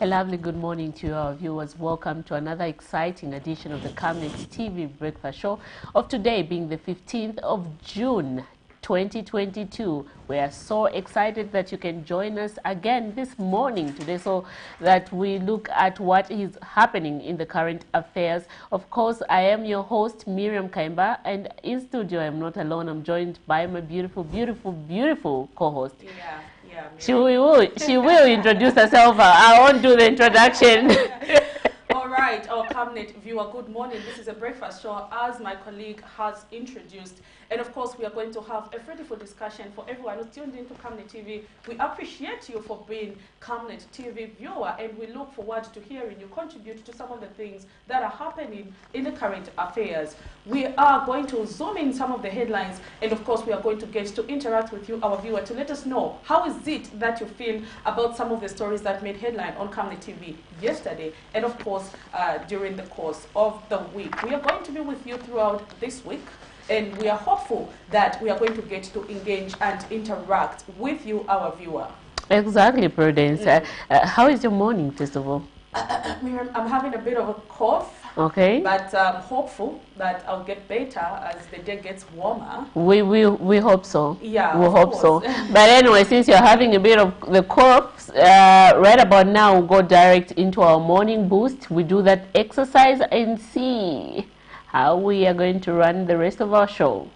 A lovely good morning to you, our viewers. Welcome to another exciting edition of the Camnet TV Breakfast Show of today being the 15th of June 2022. We are so excited that you can join us again this morning today so that we look at what is happening in the current affairs. Of course, I am your host, Miriam Kaimba, and in studio I'm not alone. I'm joined by my beautiful co-host. Yeah. She will introduce herself. I won't do the introduction. All right, our Camnet viewer, good morning. This is a breakfast show, as my colleague has introduced. And of course, we are going to have a fruitful discussion for everyone who's tuned into Camnet TV. We appreciate you for being Camnet TV viewer, and we look forward to hearing you contribute to some of the things that are happening in the current affairs. We are going to zoom in some of the headlines, and of course, we are going to get to interact with you, our viewer, to let us know how is it that you feel about some of the stories that made headline on Camnet TV yesterday, and of course, during the course of the week. We are going to be with you throughout this week. And we are hopeful that we are going to get to engage and interact with you, our viewer. Exactly, Prudence. How is your morning, first of all? Miriam, I'm having a bit of a cough. Okay. But I'm hopeful that I'll get better as the day gets warmer. We hope so. Yeah, we hope so. But anyway, since you're having a bit of the cough, right about now we'll go direct into our morning boost. We do that exercise and see how we are going to run the rest of our show.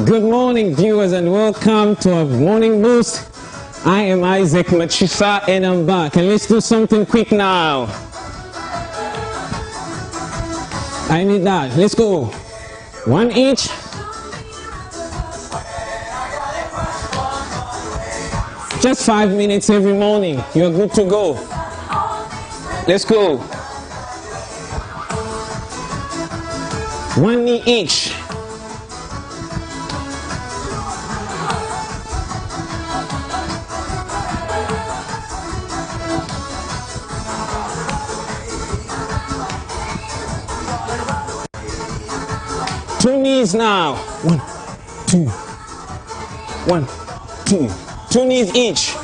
Good morning, viewers, and welcome to our morning boost. I am Isaac Machisa, and I'm back. And let's do something quick now. I need that. Let's go. One each. Just 5 minutes every morning. You're good to go. Let's go. One knee each. Two knees now. 1, 2. 1, 2. 2 knees each.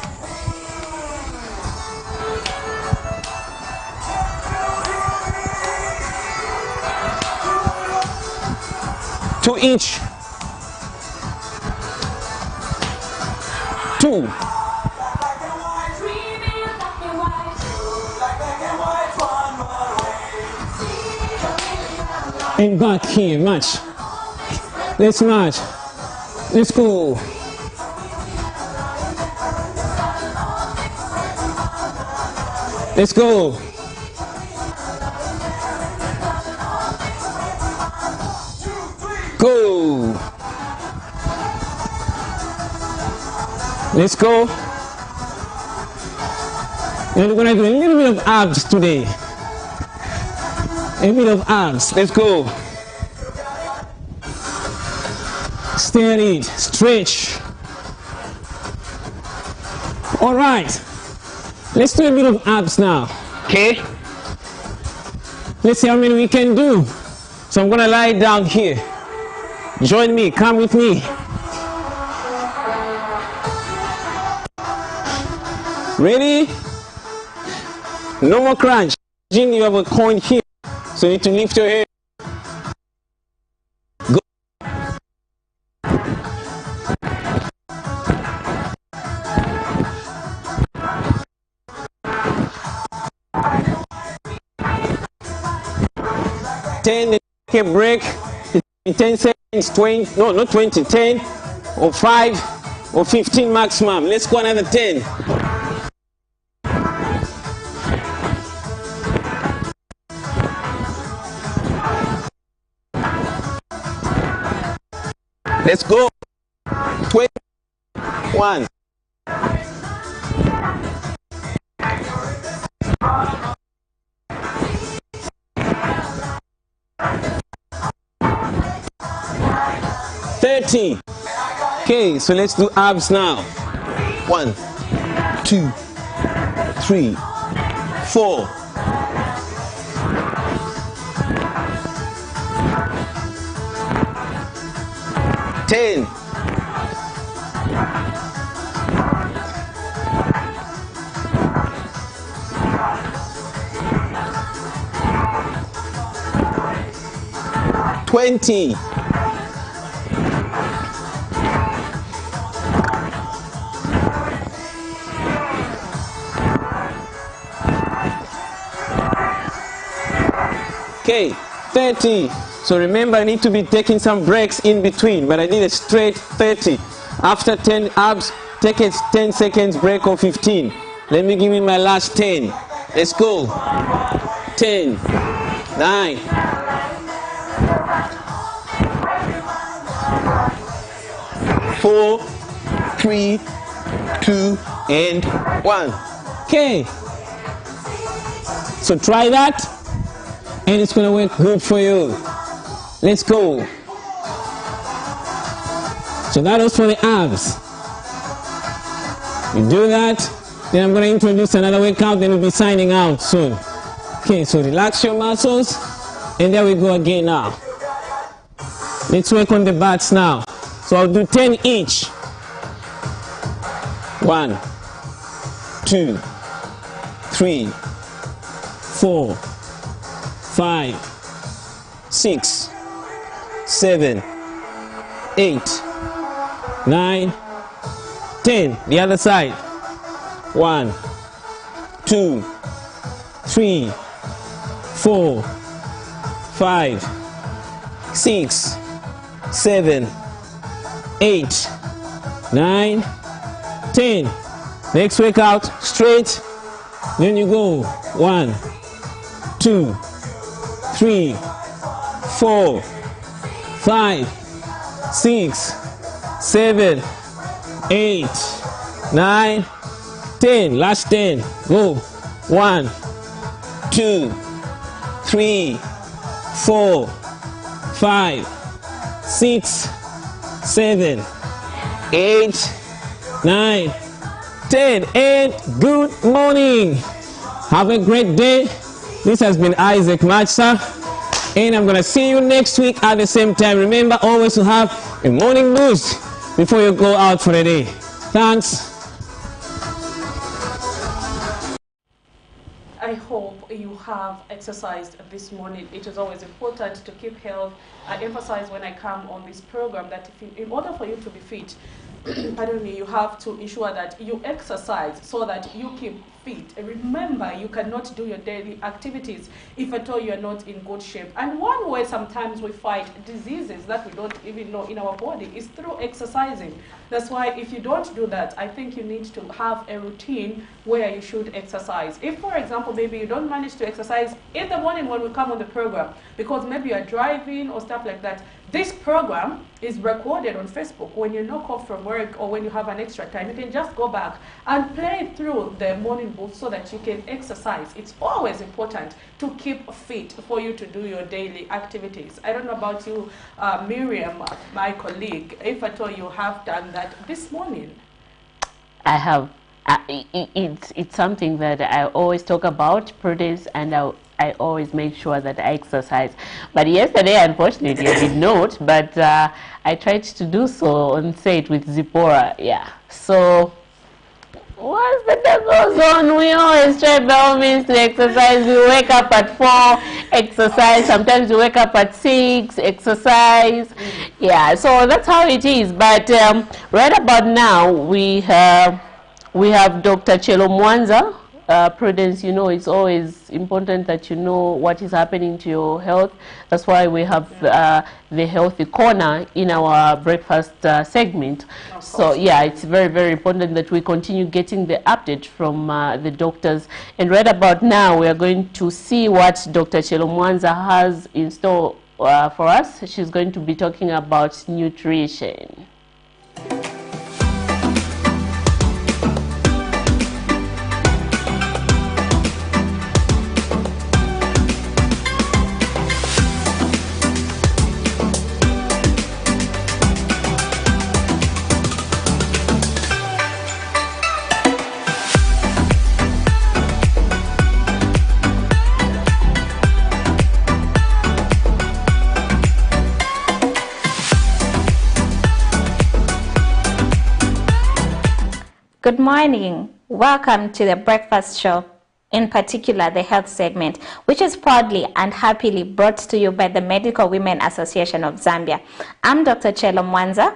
Two each. 2. And back here, match. Let's match. Let's go. Let's go. Go. Let's go. And we're going to do a little bit of abs today. A bit of abs. Let's go. Stay on it. Stretch. All right. Let's do a bit of abs now. Okay? Let's see how many we can do. So I'm going to lie down here. Join me. Come with me. Ready? No more crunch. Imagine you have a coin here. So you need to lift your head. Go. Take a break. 10 seconds, 20, no, not 20, 10 or 5 or 15 maximum. Let's go another 10. Let's go. 21. Okay, so let's do abs now. 1, 2, 3, 4. 10. 20. 30. So remember, I need to be taking some breaks in between, but I need a straight 30. After 10 abs, take a 10 seconds break or 15. Let me give you my last 10. Let's go. 10, 9, 4, 3, 2, and 1. Okay. So try that, and it's gonna work good for you. Let's go. So that was for the abs. You do that, then I'm gonna introduce another workout, then we'll be signing out soon. Okay, so relax your muscles, and there we go again now. Let's work on the bats now. So I'll do 10 each. 1, 2, 3, 4, 5, 6, 7, 8, 9, 10. The other side. 1, 2, 3, 4, 5, 6, 7, 8, 9, 10. Next workout, straight. Then you go 1, 2, 3, 4, 5, 6, 7, 8, 9, 10. Last 10. Go. 1, 2, 3, 4, 5, 6, 7, 8, 9, 10. And good morning. Have a great day. This has been Isaac Matsa, and I'm gonna see you next week at the same time. Remember always to have a morning boost before you go out for the day. Thanks. I hope you have exercised this morning. It is always important to keep health. I emphasize when I come on this program that in order for you to be fit, pardon me, you have to ensure that you exercise so that you keep fit. Remember, you cannot do your daily activities if at all you are not in good shape. And one way sometimes we fight diseases that we don't even know in our body is through exercising. That's why if you don't do that, I think you need to have a routine where you should exercise. If, for example, maybe you don't manage to exercise in the morning when we come on the program, because maybe you're driving or stuff like that, this program is recorded on Facebook. When you knock off from work or when you have an extra time, you can just go back and play through the morning booth so that you can exercise. It's always important to keep fit for you to do your daily activities. I don't know about you, Miriam, my colleague, if at all you have done that this morning. I have. It's something that I always talk about, Prudence, and I always make sure that I exercise. But yesterday, unfortunately, I did not, but I tried to do so on set with Zipporah. Yeah. So once the day goes on, we always try by all means to exercise. We wake up at 4, exercise. Sometimes we wake up at 6, exercise. Yeah, so that's how it is. But right about now, we have Dr. Chelo Mwanza. Prudence, you know, it's always important that you know what is happening to your health. That's why we have the Healthy Corner in our breakfast segment. So yeah, it's very, very important that we continue getting the update from the doctors. And right about now, we are going to see what Dr. Chelo Mwanza has in store for us. She's going to be talking about nutrition. morning. Welcome to the breakfast show, in particular the health segment, which is proudly and happily brought to you by the Medical Women Association of Zambia. I'm Dr. Chelo Mwanza,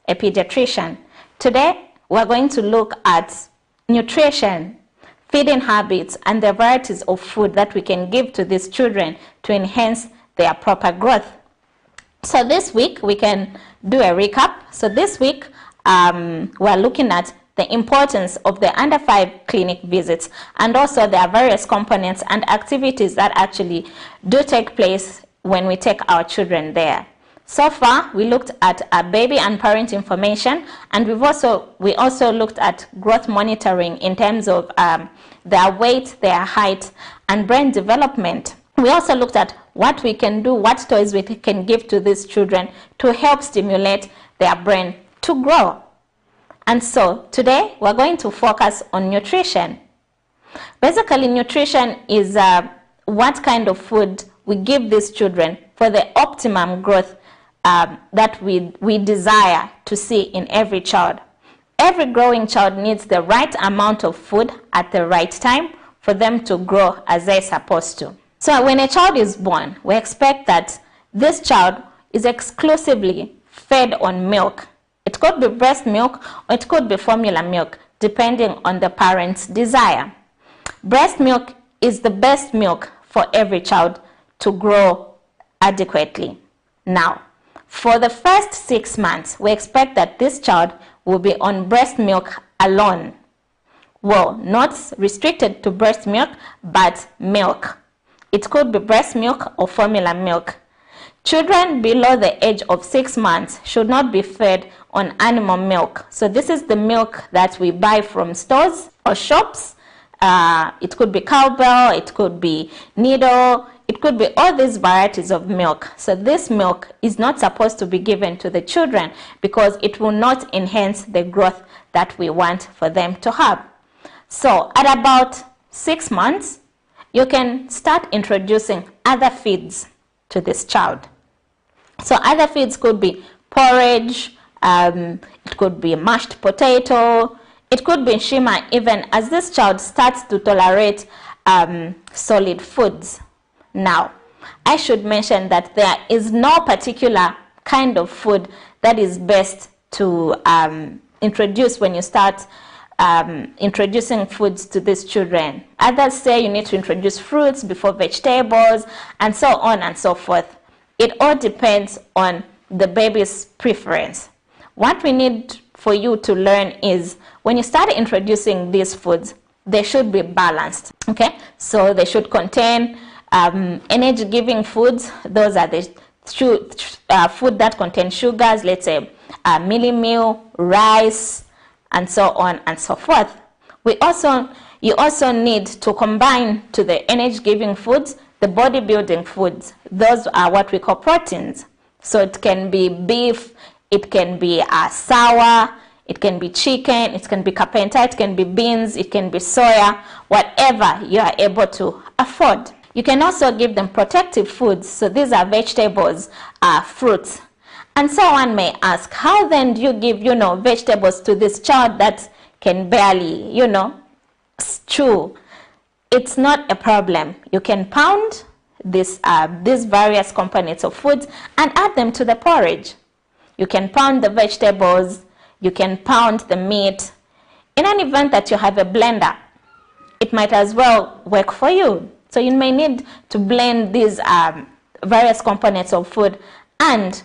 a pediatrician. Today, we're going to look at nutrition, feeding habits, and the varieties of food that we can give to these children to enhance their proper growth. So this week, we can do a recap. So this week, we're looking at the importance of the under 5 clinic visits, and also there are various components and activities that actually do take place when we take our children there. So far, we looked at baby and parent information, and we also looked at growth monitoring in terms of their weight, their height, and brain development. We also looked at what we can do, what toys we can give to these children to help stimulate their brain to grow. And so today we're going to focus on nutrition. Basically, nutrition is what kind of food we give these children for the optimum growth that we desire to see in every child. Every growing child needs the right amount of food at the right time for them to grow as they're supposed to. So when a child is born, we expect that this child is exclusively fed on milk. It could be breast milk or it could be formula milk, depending on the parent's desire. Breast milk is the best milk for every child to grow adequately. Now, for the first 6 months, we expect that this child will be on breast milk alone. Well, not restricted to breast milk, but milk. It could be breast milk or formula milk. Children below the age of 6 months should not be fed on animal milk. So this is the milk that we buy from stores or shops. It could be cowbell, it could be Nido, it could be all these varieties of milk. So this milk is not supposed to be given to the children because it will not enhance the growth that we want for them to have. So at about 6 months, you can start introducing other feeds to this child. So other feeds could be porridge, it could be mashed potato, it could be shima even as this child starts to tolerate solid foods. Now, I should mention that there is no particular kind of food that is best to introduce when you start introducing foods to these children. Others say you need to introduce fruits before vegetables, and so on and so forth. It all depends on the baby's preference. What we need for you to learn is when you start introducing these foods, they should be balanced. Okay, so they should contain energy-giving foods. Those are the food that contain sugars, let's say mealie meal, rice, and so on and so forth. You also need to combine to the energy-giving foods the bodybuilding foods. Those are what we call proteins. So it can be beef, it can be sour, it can be chicken, it can be carpenter, it can be beans, it can be soya, whatever you are able to afford. You can also give them protective foods. So these are vegetables, fruits. And someone may ask, how then do you give, vegetables to this child that can barely, chew? It's not a problem. You can pound these various components of foods and add them to the porridge. You can pound the vegetables, you can pound the meat. In an event that you have a blender, it might as well work for you. So you may need to blend these various components of food and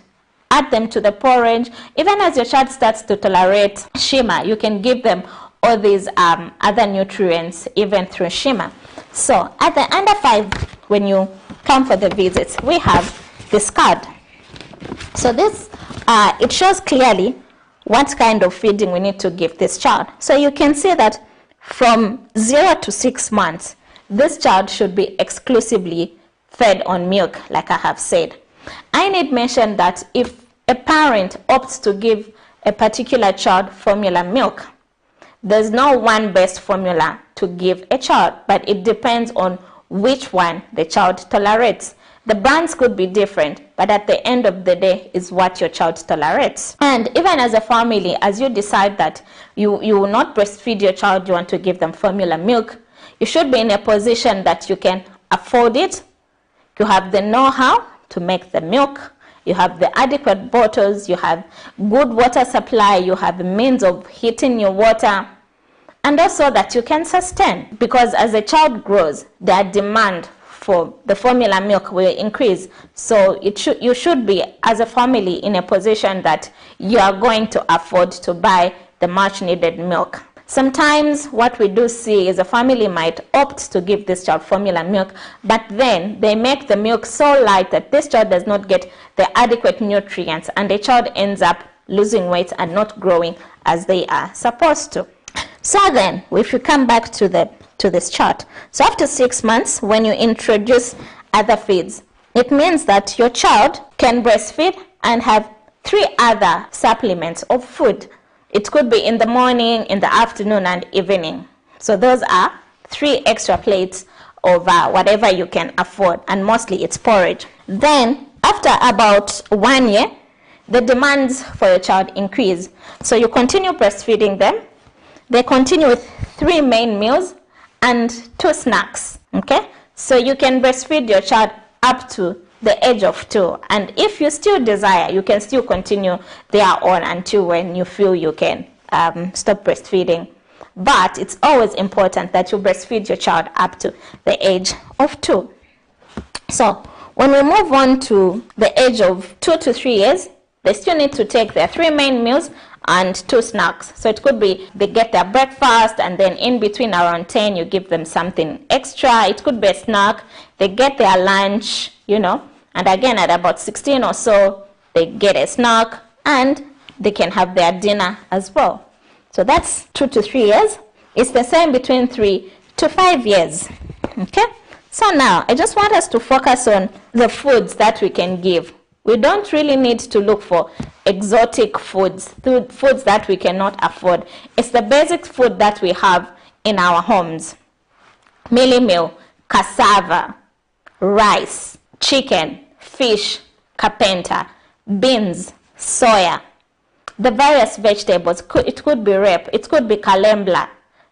add them to the porridge. Even as your child starts to tolerate shima, you can give them all these other nutrients even through shima. So at the under 5, when you come for the visits, we have this card. So this, it shows clearly what kind of feeding we need to give this child. So you can see that from 0 to 6 months, this child should be exclusively fed on milk, like I have said. I need mention that if a parent opts to give a particular child formula milk, there's no one best formula to give a child, but it depends on which one the child tolerates. The brands could be different, but at the end of the day is what your child tolerates. And even as a family, as you decide that you will not breastfeed your child, you want to give them formula milk, you should be in a position that you can afford it. You have the know-how to make the milk. You have the adequate bottles. You have good water supply. You have the means of heating your water. And also that you can sustain. Because as a child grows, their demand for the formula milk will increase. So you should be, as a family, in a position that you are going to afford to buy the much needed milk. Sometimes what we do see is a family might opt to give this child formula milk, but then they make the milk so light that this child does not get the adequate nutrients, and the child ends up losing weight and not growing as they are supposed to. So then, if you come back to this chart, so after 6 months, when you introduce other feeds, it means that your child can breastfeed and have 3 other supplements of food. It could be in the morning, in the afternoon, and evening. So those are 3 extra plates of whatever you can afford, and mostly it's porridge. Then, after about 1 year, the demands for your child increase. So you continue breastfeeding them. They continue with 3 main meals and 2 snacks, okay? So you can breastfeed your child up to the age of 2, and if you still desire, you can still continue thereon until when you feel you can stop breastfeeding. But it's always important that you breastfeed your child up to the age of 2. So when we move on to the age of 2 to 3 years, they still need to take their 3 main meals and 2 snacks. So it could be they get their breakfast, and then in between around 10 you give them something extra. It could be a snack. They get their lunch, you know, and again at about 16 or so they get a snack, and they can have their dinner as well. So that's 2 to 3 years. It's the same between 3 to 5 years. Okay, so now I just want us to focus on the foods that we can give. We don't really need to look for exotic foods, foods that we cannot afford. It's the basic food that we have in our homes. Mealie meal, cassava, rice, chicken, fish, carpenter, beans, soya, the various vegetables. It could be rape, it could be calembla,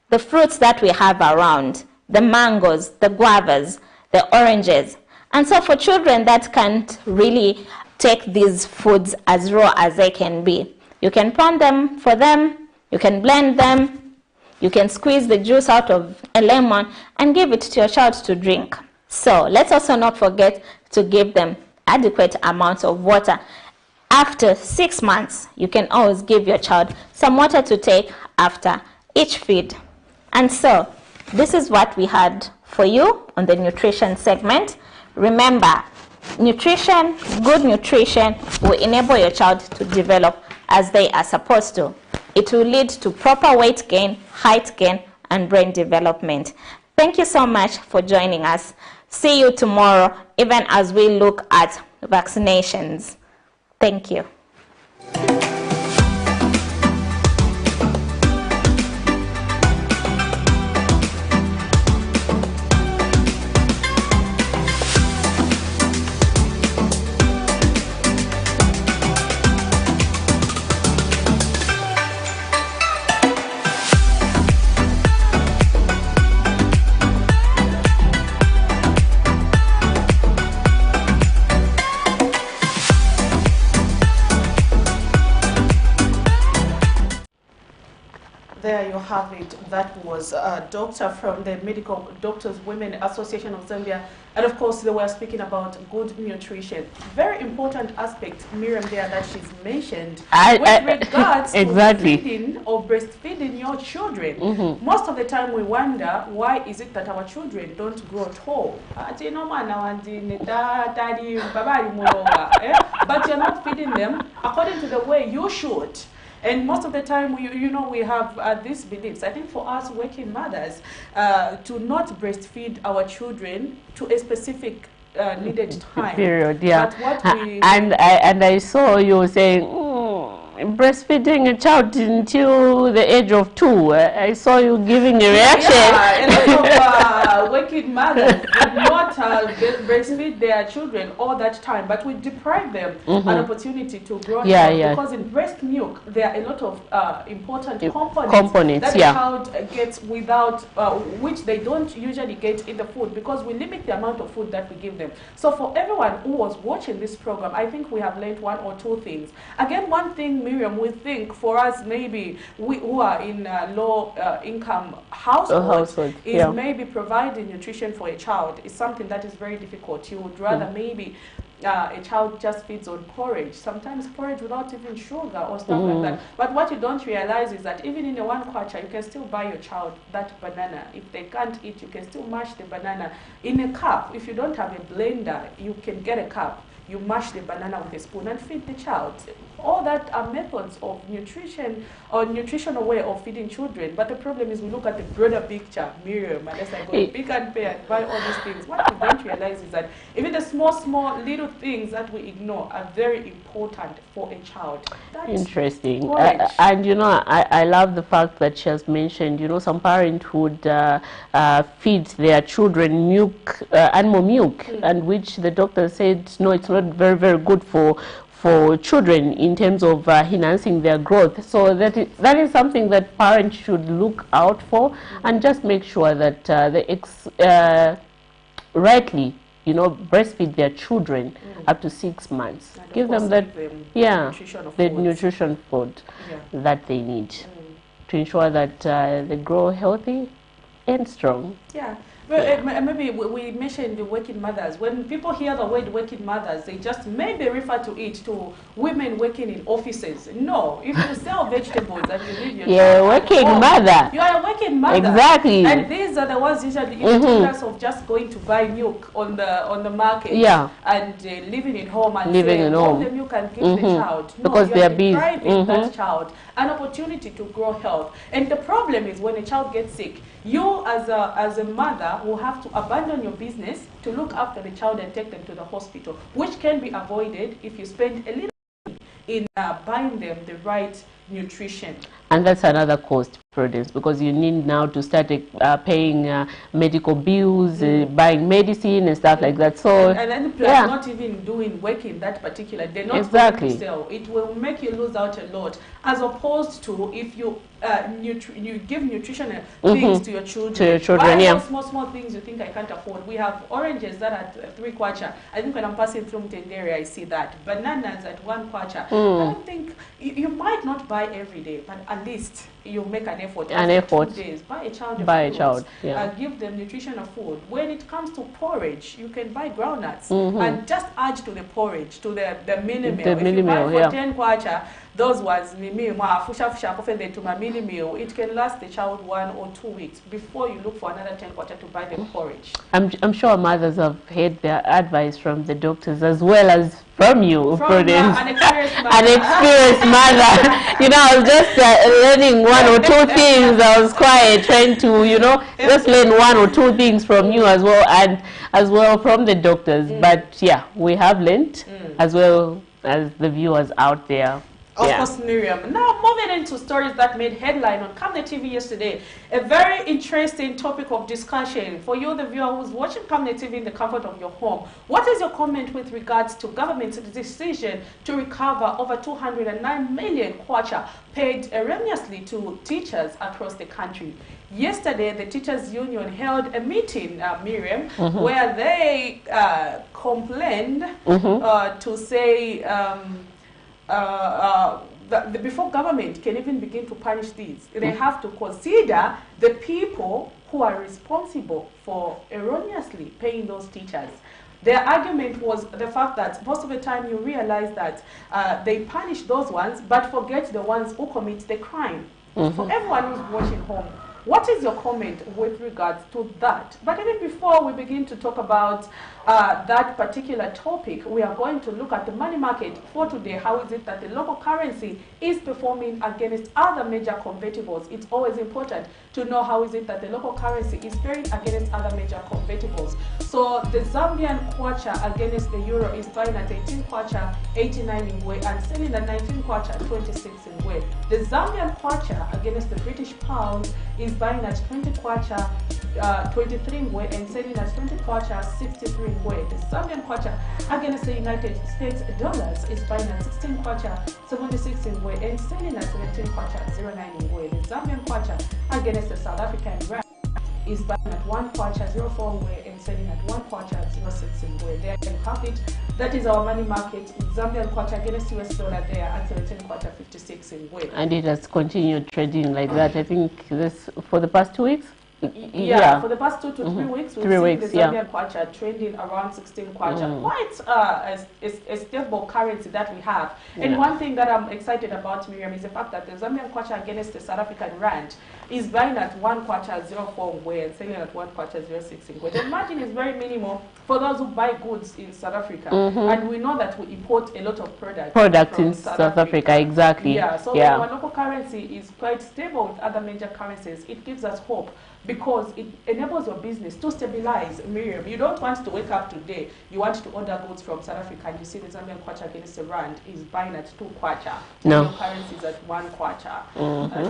the fruits that we have around, the mangoes, the guavas, the oranges. And so for children that can't really take these foods as raw as they can be, you can pound them for them, you can blend them, you can squeeze the juice out of a lemon and give it to your child to drink. So let's also not forget to give them adequate amounts of water. After 6 months, you can always give your child some water to take after each feed. And so this is what we had for you on the nutrition segment. Remember, nutrition, good nutrition will enable your child to develop as they are supposed to. It will lead to proper weight gain, height gain, and brain development. Thank you so much for joining us. See you tomorrow, even as we look at vaccinations. Thank you. There you have it. That was a doctor from the Medical Doctors Women Association of Zambia. And of course, they were speaking about good nutrition. Very important aspect, Miriam, there that she's mentioned with regards to feeding or breastfeeding your children. Most of the time we wonder, why is it that our children don't grow tall? But you're not feeding them according to the way you should. And most of the time, we have these beliefs. I think for us working mothers, to not breastfeed our children to a specific needed time. Period, yeah. But what we and I saw you saying, breastfeeding a child until the age of 2. I saw you giving a reaction. Yeah, a lot of working mothers did not breastfeed their children all that time, but we deprive them an opportunity to grow because in breast milk there are a lot of important components that a child gets without which they don't usually get in the food, because we limit the amount of food that we give them. So for everyone who was watching this program, I think we have learned one or two things. Again, one thing, Miriam, we think for us, maybe we who are in low income households, is maybe providing nutrition for a child is something that is very difficult. You would rather maybe a child just feeds on porridge, sometimes porridge without even sugar or stuff like that. But what you don't realize is that even in a 1 kwacha, you can still buy your child that banana. If they can't eat, you can still mash the banana in a cup. If you don't have a blender, you can get a cup. You mash the banana with a spoon and feed the child. All that are methods of nutrition or nutritional way of feeding children. But the problem is we look at the broader picture, Miriam, and it's like go pick and pay and buy all these things. What we don't realize is that even the small little things that we ignore are very important for a child. Interesting. And you know, I love the fact that she has mentioned, you know, some parents would feed their children milk, animal milk, and which the doctor said, no, it's not very good for children in terms of enhancing their growth. So that is something that parents should look out for, and just make sure that they rightly, you know, breastfeed their children up to 6 months. And give them that, nutrition food that they need to ensure that they grow healthy and strong. Yeah. Well, maybe we mentioned the working mothers. When people hear the word working mothers, they just maybe refer to it to women working in offices. No, if you sell vegetables and you live your working mother. You are a working mother. Exactly. And these are the ones usually in terms of just going to buy milk on the market and living in home and all the milk and give the child. No, because they are busy. That child an opportunity to grow health. And the problem is when a child gets sick, you as a mother will have to abandon your business to look after the child and take them to the hospital, which can be avoided if you spend a little in buying them the right nutrition. And that's another cost, Prudence, because you need now to start paying medical bills, buying medicine and stuff like that. So and then plus not even working that particular, they're not going to sell. It will make you lose out a lot, as opposed to if you you give nutritional things to your children. Buy small things you think I can't afford. We have oranges that are 3 kwacha. I think when I'm passing through Mtendere, I see that. Bananas at 1 kwacha. I don't think you might not buy every day, but at least you make an effort. 2 days. Buy a child. Give them nutritional food. When it comes to porridge, you can buy groundnuts and just add to the porridge, to the mini meal. If you buy for 10 kwacha, those ones, it can last the child 1 or 2 weeks before you look for another 10 kwacha to buy the porridge. I'm sure mothers have heard their advice from the doctors as well as from you, Prudence. An experienced mother. An experienced mother. You know, I was just learning 1 or 2 things. I was quiet, trying to, you know, just learn 1 or 2 things from you as well, and as well from the doctors. But yeah, we have learned as well as the viewers out there. Of course, Miriam. Now, moving into stories that made headline on Camnet TV yesterday. A very interesting topic of discussion for you, the viewer who's watching Camnet TV in the comfort of your home. What is your comment with regards to government's decision to recover over 209 million kwacha paid erroneously to teachers across the country? Yesterday, the Teachers Union held a meeting, Miriam, where they complained to say before government can even begin to punish these, they have to consider the people who are responsible for erroneously paying those teachers. Their argument was the fact that most of the time you realize that they punish those ones but forget the ones who commit the crime. For everyone who's watching home, what is your comment with regards to that? But even before we begin to talk about that particular topic, we are going to look at the money market for today. How is it that the local currency is performing against other major convertibles? It's always important to know how is it that the local currency is faring against other major convertibles. So the Zambian kwacha against the euro is buying at 18 kwacha 89 in Ngwe and selling at 19 kwacha 26 in Ngwe. The Zambian kwacha against the British pound is buying at 20 kwacha 23 ngwe and selling at 20 kwacha 63 ngwe. The Zambian kwacha against the United States dollars is buying at 16 kwacha 76 ngwe and selling at 17 kwacha 09 ngwe. The Zambian kwacha against the South African rand is buying at 1 kwacha 04 ngwe and selling at 1 kwacha 06 ngwe. There you have it. That is our money market. Zambian kwacha against US dollar there at 17 kwacha 56 ngwe. And it has continued trading like that. I think this for the past 2 weeks. Yeah, for the past 2 to 3 weeks, we've seen the Zambian kwacha trending around 16 kwacha. Quite a stable currency that we have. And one thing that I'm excited about, Miriam, is the fact that the Zambian kwacha against the South African rand is buying at 1 kwacha 04 ngwe and selling at 1 kwacha 06 ngwe. The margin is very minimal for those who buy goods in South Africa. And we know that we import a lot of products in South Africa. Exactly. Yeah, so when our local currency is quite stable with other major currencies, it gives us hope, because it enables your business to stabilize. Miriam, you don't want to wake up today, you want to order goods from South Africa and you see the Zambian kwacha against the rand is buying at 2 kwacha. No. Your currency is at 1 kwacha.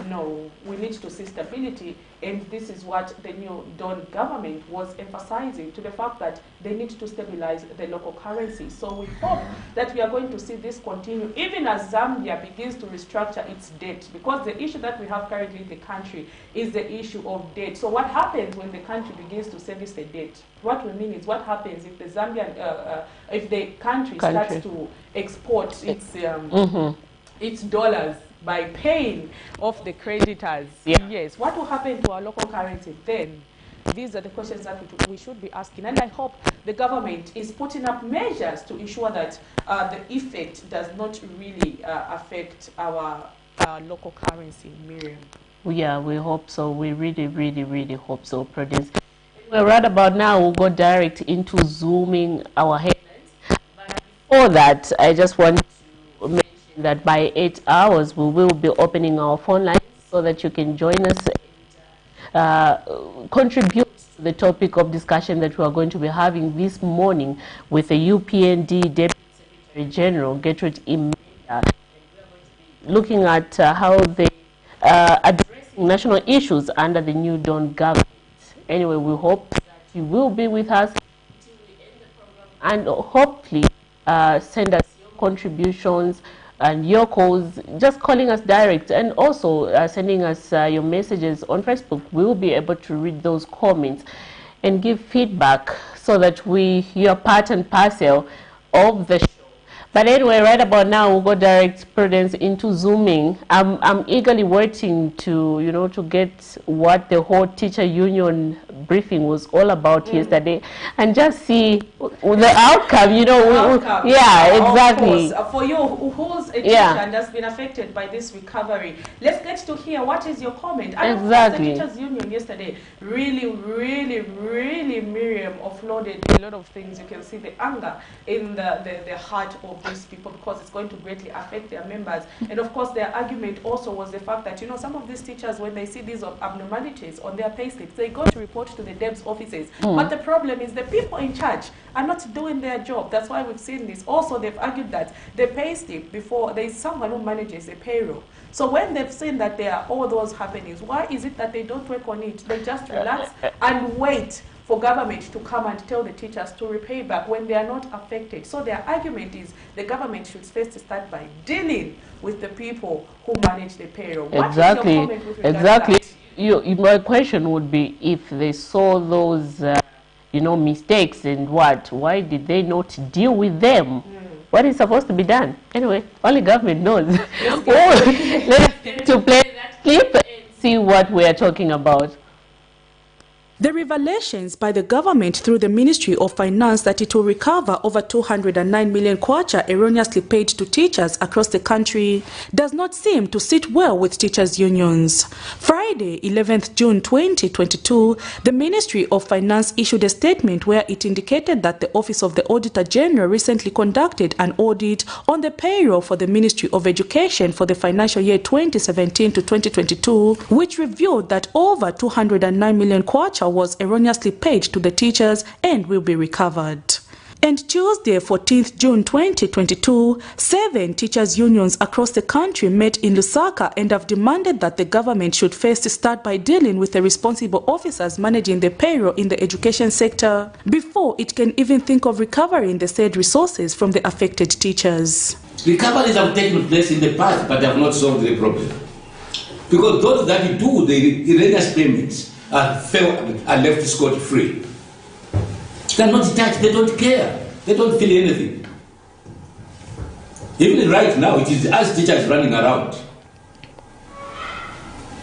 No, we need to see stability, and this is what the new Dawn government was emphasizing, to the fact that they need to stabilize the local currency. So we hope that we are going to see this continue, even as Zambia begins to restructure its debt, because the issue that we have currently in the country is the issue of debt. So what happens when the country begins to service the debt? What we mean is, what happens if the Zambian, if the country starts to export its dollars by paying off the creditors? Yes. What will happen to our local currency then? These are the questions that we should be asking, and I hope the government is putting up measures to ensure that the effect does not really affect our local currency, Miriam. Yeah, we hope so. We really, really, really hope so, Prudence. Well, right about now, we'll go direct into zooming our headlines. But before that, I just want to mention that by 8 hours, we will be opening our phone lines so that you can join us and contribute to the topic of discussion that we are going to be having this morning with the UPND Deputy Secretary General, Gertrude Imenda. Looking at how they addressing national issues under the new Dawn government. Anyway, we hope that you will be with us until we end the program, and hopefully send us your contributions and your calls, just calling us direct, and also sending us your messages on Facebook. We will be able to read those comments and give feedback so that you're part and parcel of the show. But anyway, right about now, we'll go direct, Prudence, into zooming. I'm eagerly waiting to, to get what the whole teacher union briefing was all about yesterday, and just see the outcome, Yeah, exactly. For you, who's a teacher and has been affected by this recovery, let's get to hear what is your comment. And exactly. The teachers union yesterday really, Miriam, offloaded a lot of things. You can see the anger in the heart of these people, because it's going to greatly affect their members. And of course, their argument also was the fact that, some of these teachers, when they see these abnormalities on their payslips, they go to report to the DEBS offices. But the problem is the people in charge are not doing their job. That's why we've seen this. Also, they've argued that the payslip, before there is someone who manages the payroll. So when they've seen that there are all those happenings, why is it that they don't work on it? They just relax and wait for government to come and tell the teachers to repay back when they are not affected. So their argument is the government should first start by dealing with the people who manage the payroll. Exactly. What is your comment with regard to that? My question would be, if they saw those, mistakes, and why did they not deal with them? What is supposed to be done? Anyway, only government knows. Let's get to play that clip and see what we are talking about. The revelations by the government through the Ministry of Finance that it will recover over 209 million kwacha erroneously paid to teachers across the country does not seem to sit well with teachers' unions. Friday, 11th June 2022, the Ministry of Finance issued a statement where it indicated that the Office of the Auditor General recently conducted an audit on the payroll for the Ministry of Education for the financial year 2017 to 2022, which revealed that over 209 million kwacha was erroneously paid to the teachers and will be recovered. And Tuesday, 14th June 2022, 7 teachers' unions across the country met in Lusaka and have demanded that the government should first start by dealing with the responsible officers managing the payroll in the education sector before it can even think of recovering the said resources from the affected teachers. Recoveries have taken place in the past, but they have not solved the problem. Because those that do the erroneous payments are left scot-free. They are not touched, they don't care, they don't feel anything. Even right now, it is us teachers running around.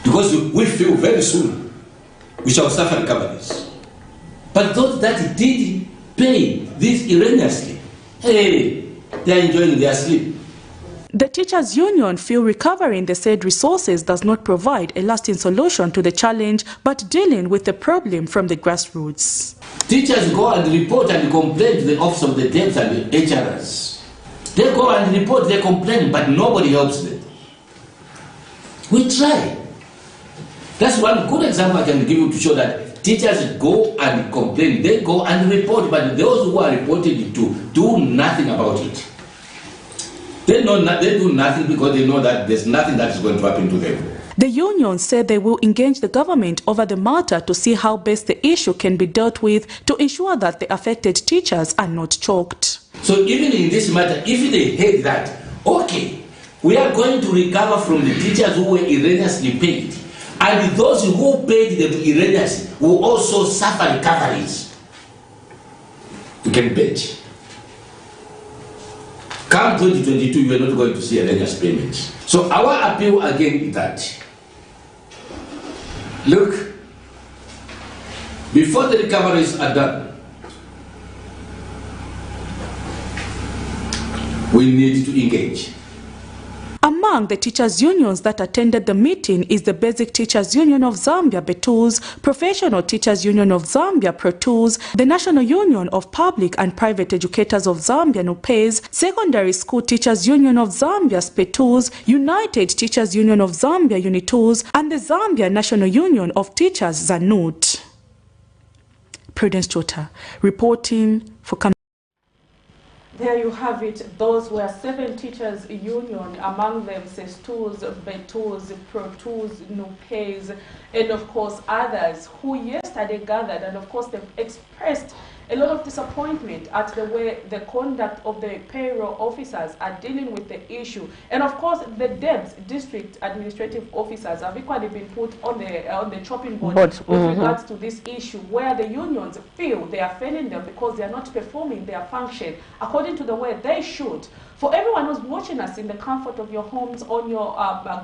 Because we feel very soon we shall suffer recoveries. But those that did pay this erroneously, hey, they are enjoying their sleep. The teachers' union feel recovering the said resources does not provide a lasting solution to the challenge, but dealing with the problem from the grassroots. Teachers go and report and complain to the Office of the Debts and the HRS. They go and report, they complain, but nobody helps them. We try. That's one good example I can give you to show that teachers go and complain, they go and report, but those who are reported to do nothing about it. They do nothing because they know that there's nothing that is going to happen to them. The union said they will engage the government over the matter to see how best the issue can be dealt with to ensure that the affected teachers are not choked. So even in this matter, if they hate that, okay, we are going to recover from the teachers who were erroneously paid. And those who paid them erroneously will also suffer recoveries. You can bet. Come 2022, you are not going to see erroneous payments. So our appeal again is that, look, before the recoveries are done, we need to engage. Among the teachers' unions that attended the meeting is the Basic Teachers Union of Zambia, BETUZ, Professional Teachers Union of Zambia, PROTUZ, the National Union of Public and Private Educators of Zambia, NUPEZ, Secondary School Teachers Union of Zambia, SPETUZ, United Teachers Union of Zambia, UNITUZ, and the Zambia National Union of Teachers, ZANUT. Prudence Chota, reporting for Camnet. There you have it. Those were 7 teachers' union, among them SESTUZ, BETUZ, PROTUZ, NUPEZ, and of course others who yesterday gathered, and of course they expressed a lot of disappointment at the way the conduct of the payroll officers are dealing with the issue. And of course the DEBS, district administrative officers, have equally been put on the chopping board with regards to this issue, where the unions feel they are failing them because they are not performing their function according to the way they should. For everyone who's watching us in the comfort of your homes, on your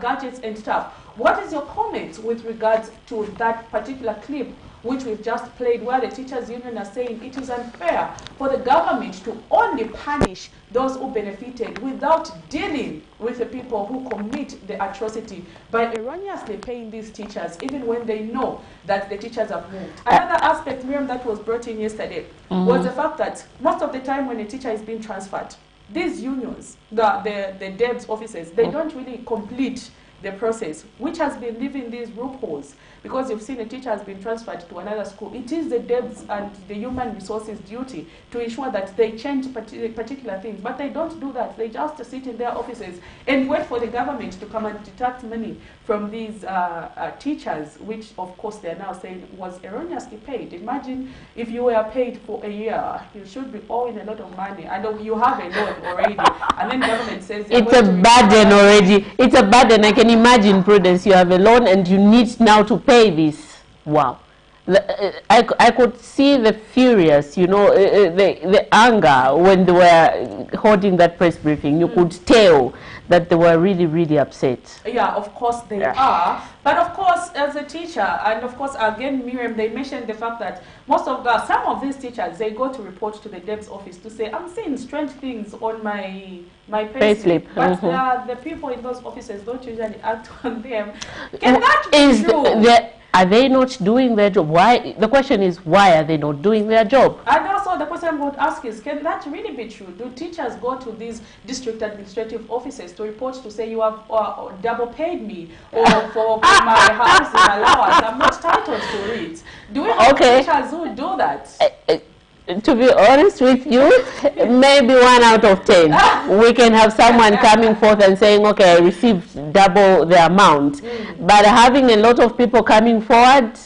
gadgets and stuff, what is your comment with regards to that particular clip which we've just played, where the teachers union are saying it is unfair for the government to only punish those who benefited without dealing with the people who commit the atrocity by erroneously paying these teachers even when they know that the teachers have moved. Another aspect, Miriam, that was brought in yesterday was the fact that most of the time when a teacher is being transferred, these unions, the DEBS officers, they don't really complete the process, which has been leaving these loopholes. Because you've seen a teacher has been transferred to another school, it is the DEBS and the human resources duty to ensure that they change particular things. But they don't do that. They just sit in their offices and wait for the government to come and deduct money from these teachers, which of course they are now saying was erroneously paid. Imagine if you were paid for a year, you should be owing a lot of money. I know you have a loan already, and then government says it's a burden already. It's a burden. I can imagine, Prudence, you have a loan and you need now to pay this. Wow. I could see the furious, you know, the anger when they were holding that press briefing. You could tell that they were really, really upset. Yeah, of course they are. But of course, as a teacher, and of course, again, Miriam, they mentioned the fact that some of these teachers, they go to report to the DEBS office to say, I'm seeing strange things on my payslip. But the people in those offices don't usually act on them. Can that be true? Are they not doing their job? Why? The question is, why are they not doing their job? And also the question I would ask is, can that really be true? Do teachers go to these district administrative offices to report to say you have double paid me, or for my housing allowance, I'm not entitled to it? Do we have teachers who do that? To be honest with you, maybe 1 out of 10. We can have someone coming forth and saying, okay, I received double the amount. But having a lot of people coming forward,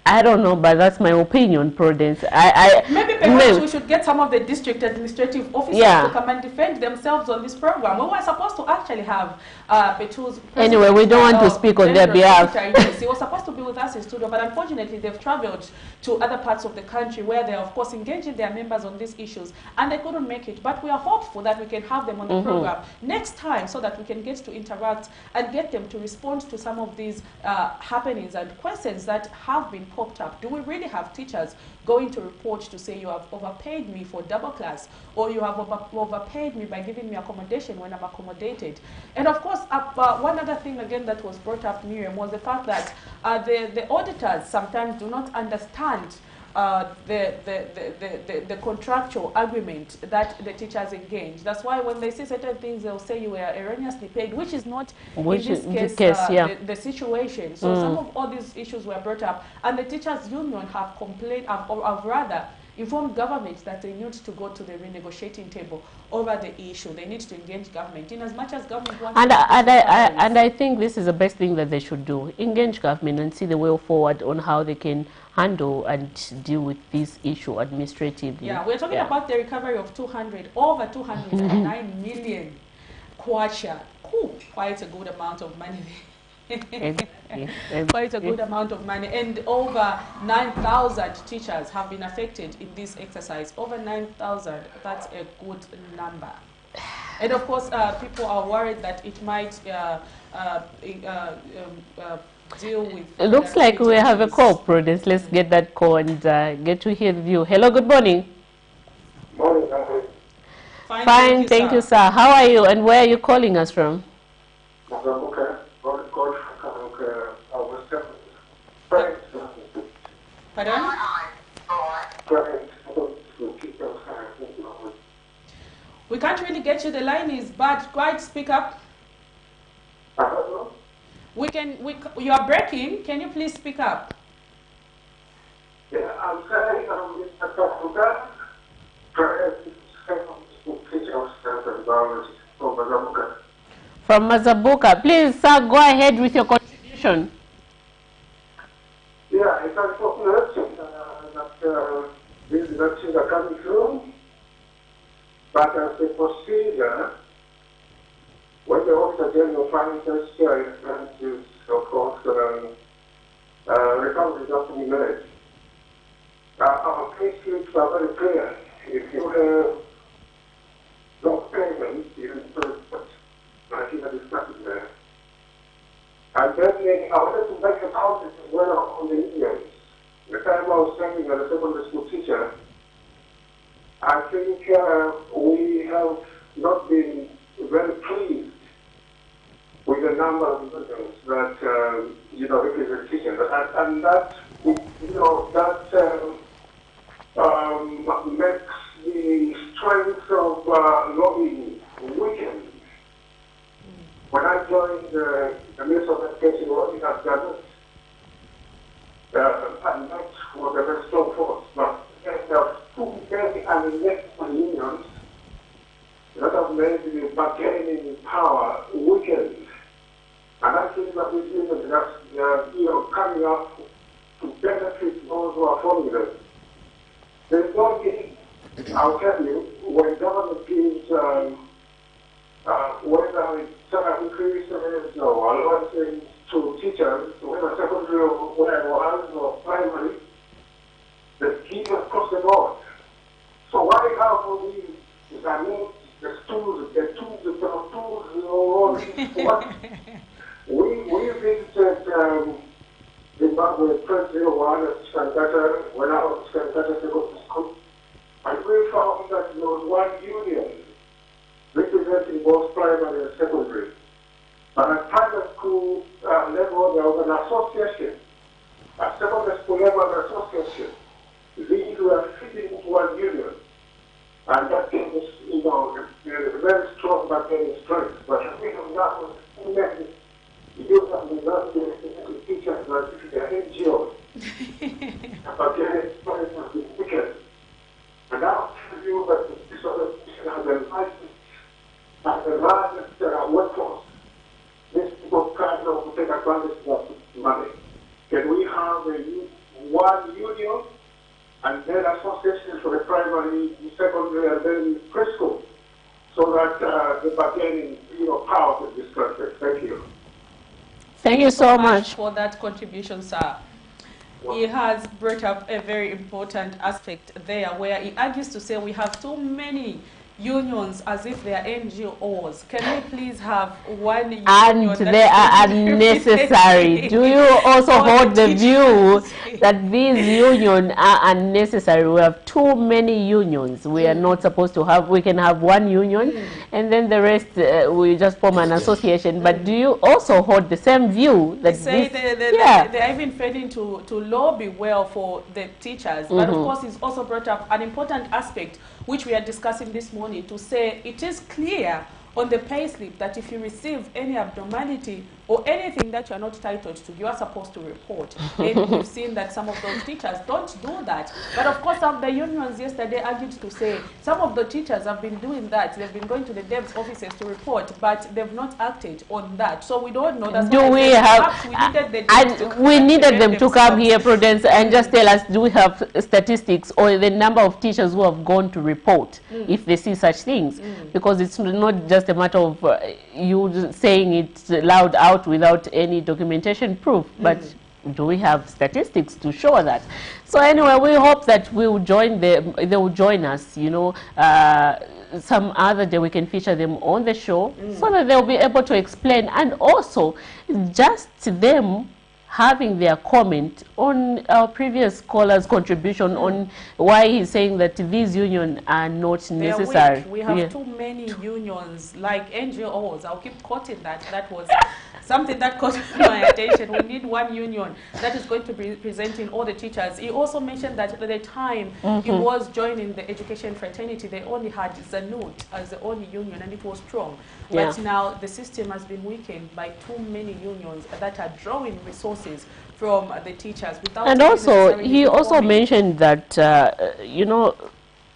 I don't know, but that's my opinion, Prudence. Maybe perhaps we should get some of the district administrative officers to come and defend themselves on this program. We were supposed to actually have Petu's anyway, we don't want to speak on their behalf. Yes, he was supposed to be with us in studio, but unfortunately they've traveled to other parts of the country where they're, of course, engaging their members on these issues, and they couldn't make it. But we are hopeful that we can have them on the program next time so that we can get to interact and get them to respond to some of these happenings and questions that have been popped up. Do we really have teachers going to report to say you have overpaid me for double class, or you have overpaid me by giving me accommodation when I'm accommodated? And of course, one other thing again that was brought up, Miriam, was the fact that the auditors sometimes do not understand the contractual agreement that the teachers engage. That's why when they say certain things, they'll say you were erroneously paid, which is not in this case the situation. So some of all these issues were brought up, and the teachers union have complained, or have rather informed government that they need to go to the renegotiating table over the issue. They need to engage government in as much as government wants. And I think this is the best thing that they should do: engage government and see the way forward on how they can handle and deal with this issue administratively. Yeah, we're talking about the recovery of over 209 million kwacha. Quite a good amount of money. Quite a good amount of money, and over 9,000 teachers have been affected in this exercise. Over 9,000, that's a good number. And of course, people are worried that it might deal with... It looks like we have a call, Prudence. Let's get that call and get to hear the view. Hello, good morning. Morning. Fine, thank you, sir. How are you, and where are you calling us from? Pardon? We can't really get you. The line is bad. Quite speak up. You are breaking. Can you please speak up? Yeah, I'm saying from Mazabuka. Please, sir, go ahead with your contribution. Yeah, it's unfortunate that these elections are coming through, but as a procedure, when the Officer General Finances is, of course, recovery has to be made. Our case sheets are very clear. If you have no payment, you put, I think that is started there. And then I wanted to make a comment as well on the Indians. The time I was training as a secondary school teacher, I think we have not been very pleased with the number of Indians that, represent teachers. And that, makes the strength of lobbying weakened. When I joined the Ministry of Education, it has done it. And that was a very strong force. But there are two very unelected unions that have made the bargaining power weakened. And I think that these unions are coming up to benefit those who are following them. There is no need, I'll tell you, when government gives whether it's increases or allowances to teachers, whether secondary or where it was, or primary, the give across the board. So why have all these, the tools, all these, what? We visited Zimbabwe 2001 at Skankata, when I was Skankata Secondary School, and we found that there was one union representing both primary and secondary. But at private school level, there was an association. At secondary school level, an association. These were fitting into one union. And that gave us, a very strong bargaining strength. But we have not used that the teachers like the NGOs. Bargaining strength has been weakened. feel that this organization has a license, has a largest workforce. These people cannot take advantage of that money. Can we have one union and then associations for the primary, secondary, and then preschool, so that the bargaining, power in this country? Thank you. Thank you so much for that contribution, sir. He has brought up a very important aspect there, where he argues to say we have too many unions as if they are NGOs. Can we please have one union? And they are unnecessary. Do you also hold the view that these unions are unnecessary? We have too many unions. We are not supposed to have, we can have one union and then the rest we just form an association. But do you also hold the same view that they are even failing to lobby well for the teachers? But of course, it's also brought up an important aspect which we are discussing this morning, to say it is clear on the payslip that if you receive any abnormality or anything that you are not titled to, you are supposed to report. And we've seen that some of those teachers don't do that. But of course, some of the unions yesterday argued to say some of the teachers have been doing that. They've been going to the DEB's offices to report, but they've not acted on that. So we don't know. That's do we have? We needed them to come here, Prudence, and just tell us: do we have statistics or the number of teachers who have gone to report if they see such things? Because it's not just a matter of you saying it loud out without any documentation proof, but do we have statistics to show that? So anyway, we hope that we will join them, they will join us, some other day we can feature them on the show so that they'll be able to explain, and also just them having their comment on our previous caller's contribution on why he's saying that these unions are not necessary. We have too many unions, like NGOs. I'll keep quoting that. That was something that caught my attention. We need one union that is going to be presenting all the teachers. He also mentioned that at the time he was joining the education fraternity, they only had Zanut as the only union, and it was strong. But now the system has been weakened by too many unions that are drawing resources from the teachers. And also, he also mentioned that,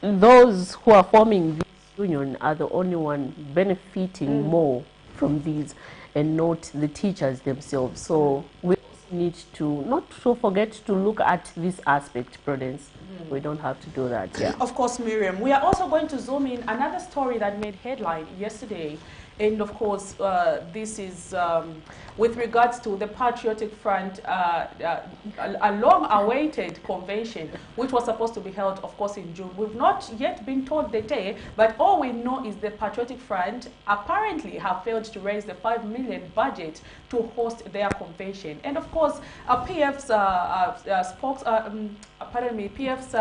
those who are forming this union are the only one benefiting more from these, and not the teachers themselves. So we need to not to forget to look at this aspect, Prudence. We don't have to do that. Of course, Miriam. We are also going to zoom in another story that made headline yesterday. And of course, this is with regards to the Patriotic Front, a long-awaited convention, which was supposed to be held, of course, in June. We've not yet been told the day, but all we know is the Patriotic Front apparently have failed to raise the $5 million budget to host their convention. And of course, PF's PF's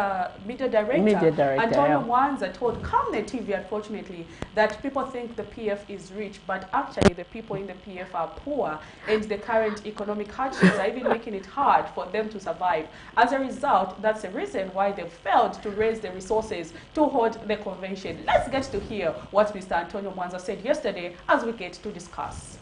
media director, Antonio Mwanza, told Camnet TV, unfortunately, that people think the PF is rich, but actually the people in the PF are poor, and the current economic hardships are even making it hard for them to survive. As a result, that's the reason why they failed to raise the resources to hold the convention. Let's get to hear what Mr. Antonio Mwanza said yesterday as we get to discuss.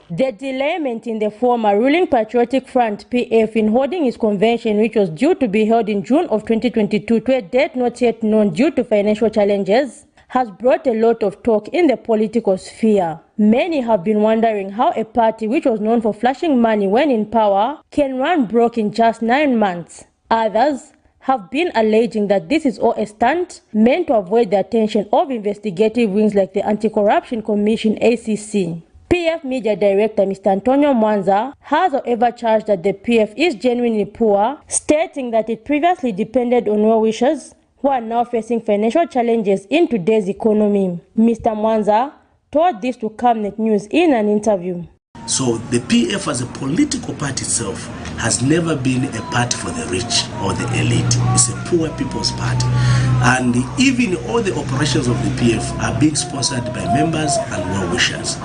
The delayment in the former ruling Patriotic Front PF in holding its convention, which was due to be held in June of 2022 to a date not yet known due to financial challenges, has brought a lot of talk in the political sphere. Many have been wondering how a party which was known for flashing money when in power can run broke in just 9 months. Others have been alleging that this is all a stunt meant to avoid the attention of investigative wings like the Anti-Corruption Commission ACC. PF Media Director Mr. Antonio Mwanza has however charged that the PF is genuinely poor, stating that it previously depended on well-wishers who are now facing financial challenges in today's economy. Mr. Mwanza told this to Camnet News in an interview. So the PF as a political party itself has never been a party for the rich or the elite. It's a poor people's party. And even all the operations of the PF are being sponsored by members and well-wishers.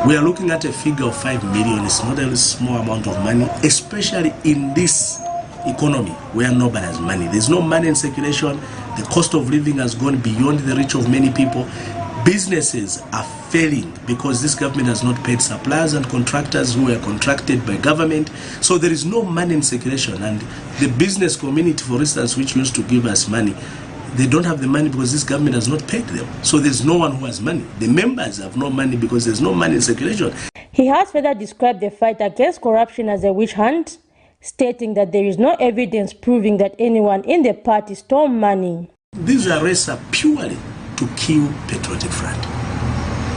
We are looking at a figure of 5 million. It's not a small amount of money, especially in this economy where nobody has money. There's no money in circulation. The cost of living has gone beyond the reach of many people. Businesses are failing because this government has not paid suppliers and contractors who were contracted by government. So there is no money in circulation. And the business community, for instance, which used to give us money, They don't have the money because this government has not paid them. So there's no one who has money. The members have no money because there's no money in circulation. He has further described the fight against corruption as a witch hunt, stating that there is no evidence proving that anyone in the party stole money. These arrests are purely to kill Patriotic Front.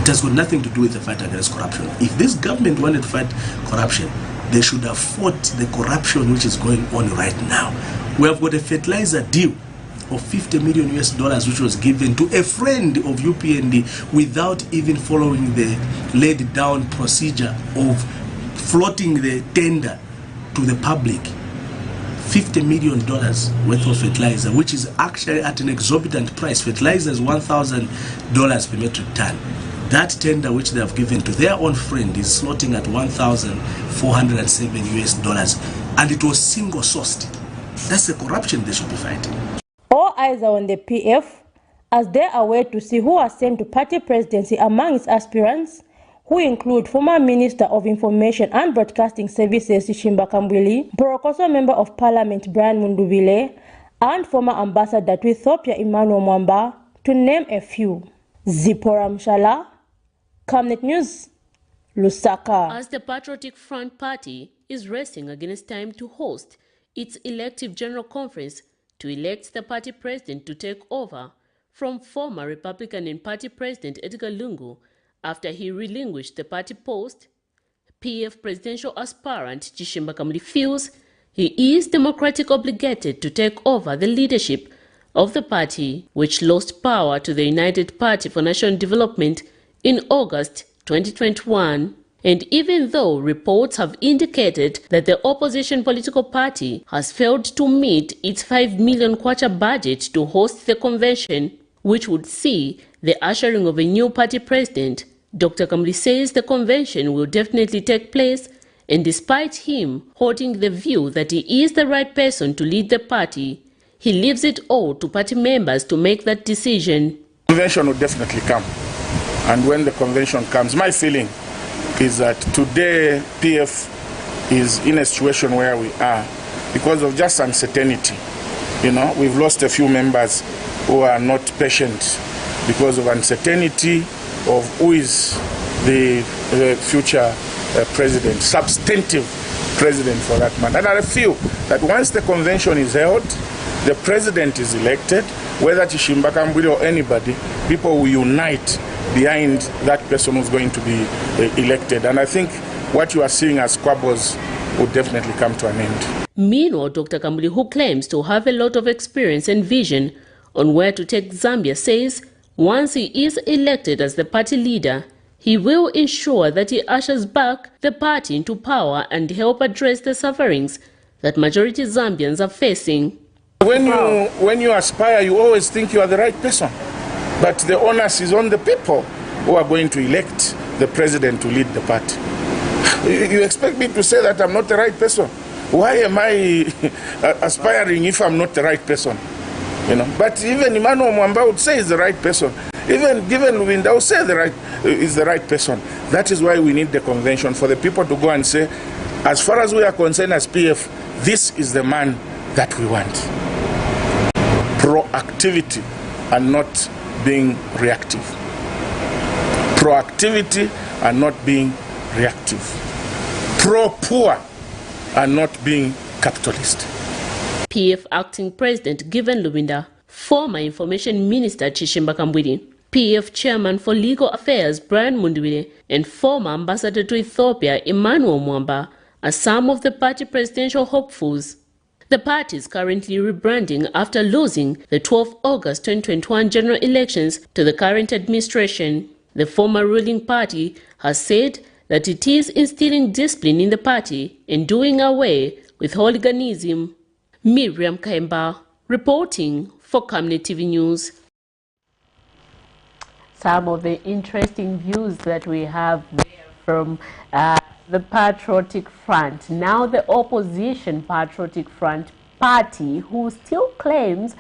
It has got nothing to do with the fight against corruption. If this government wanted to fight corruption, they should have fought the corruption which is going on right now. We have got a fertilizer deal of $50 million which was given to a friend of UPND without even following the laid down procedure of floating the tender to the public. $50 million worth of fertilizer, which is actually at an exorbitant price. Fertilizer is $1,000 per metric ton. That tender which they have given to their own friend is slotting at $1,407 and it was single sourced. That's the corruption they should be fighting. All eyes are on the PF as they are waiting to see who are sent to party presidency among its aspirants, who include former Minister of Information and Broadcasting Services Chishimba Kambwili, Borokoso Member of Parliament Brian Mundubile, and former Ambassador to Ethiopia Emmanuel Mwamba, to name a few. Zipporah Mshala, Camnet News, Lusaka. As the Patriotic Front Party is racing against time to host its elective general conference to elect the party president to take over from former Republican and party president Edgar Lungu after he relinquished the party post, PF presidential aspirant Chishimba Kambwili feels he is democratically obligated to take over the leadership of the party, which lost power to the United Party for National Development in August 2021. And even though reports have indicated that the opposition political party has failed to meet its 5 million kwacha budget to host the convention, which would see the ushering of a new party president, Dr. Kambwili says the convention will definitely take place, and despite him holding the view that he is the right person to lead the party, he leaves it all to party members to make that decision. Convention will definitely come. And when the convention comes, my feeling is that today PF is in a situation where we are because of just uncertainty. You know, we've lost a few members who are not patient because of uncertainty of who is the future president, substantive president for that matter. And I feel that once the convention is held, the president is elected, whether Chishimba Kambwili or anybody, people will unite behind that person who's going to be elected. And I think what you are seeing as squabbles will definitely come to an end. Meanwhile, Dr. Kambwili, who claims to have a lot of experience and vision on where to take Zambia, says once he is elected as the party leader, he will ensure that he ushers back the party into power and help address the sufferings that majority Zambians are facing. When you aspire, you always think you are the right person. But the onus is on the people who are going to elect the president to lead the party. You expect me to say that I'm not the right person? Why am I aspiring if I'm not the right person? You know, but even Emmanuel Mwamba would say he's the right person. Even given Lubinda would say is the right person. That is why we need the convention, for the people to go and say, as far as we are concerned as PF, this is the man that we want. Proactivity and not being reactive. Proactivity and not being reactive. Pro-poor and not being capitalist. PF Acting President Given Lubinda, former Information Minister Chishimba Kambwili, PF Chairman for Legal Affairs Brian Mundubile, and former Ambassador to Ethiopia Emmanuel Mwamba are some of the party presidential hopefuls. The party is currently rebranding after losing the 12 August 2021 general elections to the current administration. The former ruling party has said that it is instilling discipline in the party and doing away with hooliganism. Miriam Kaimba reporting for Camnet TV News. Some of the interesting views that we have there from the Patriotic Front. Now the opposition Patriotic Front party, who still claims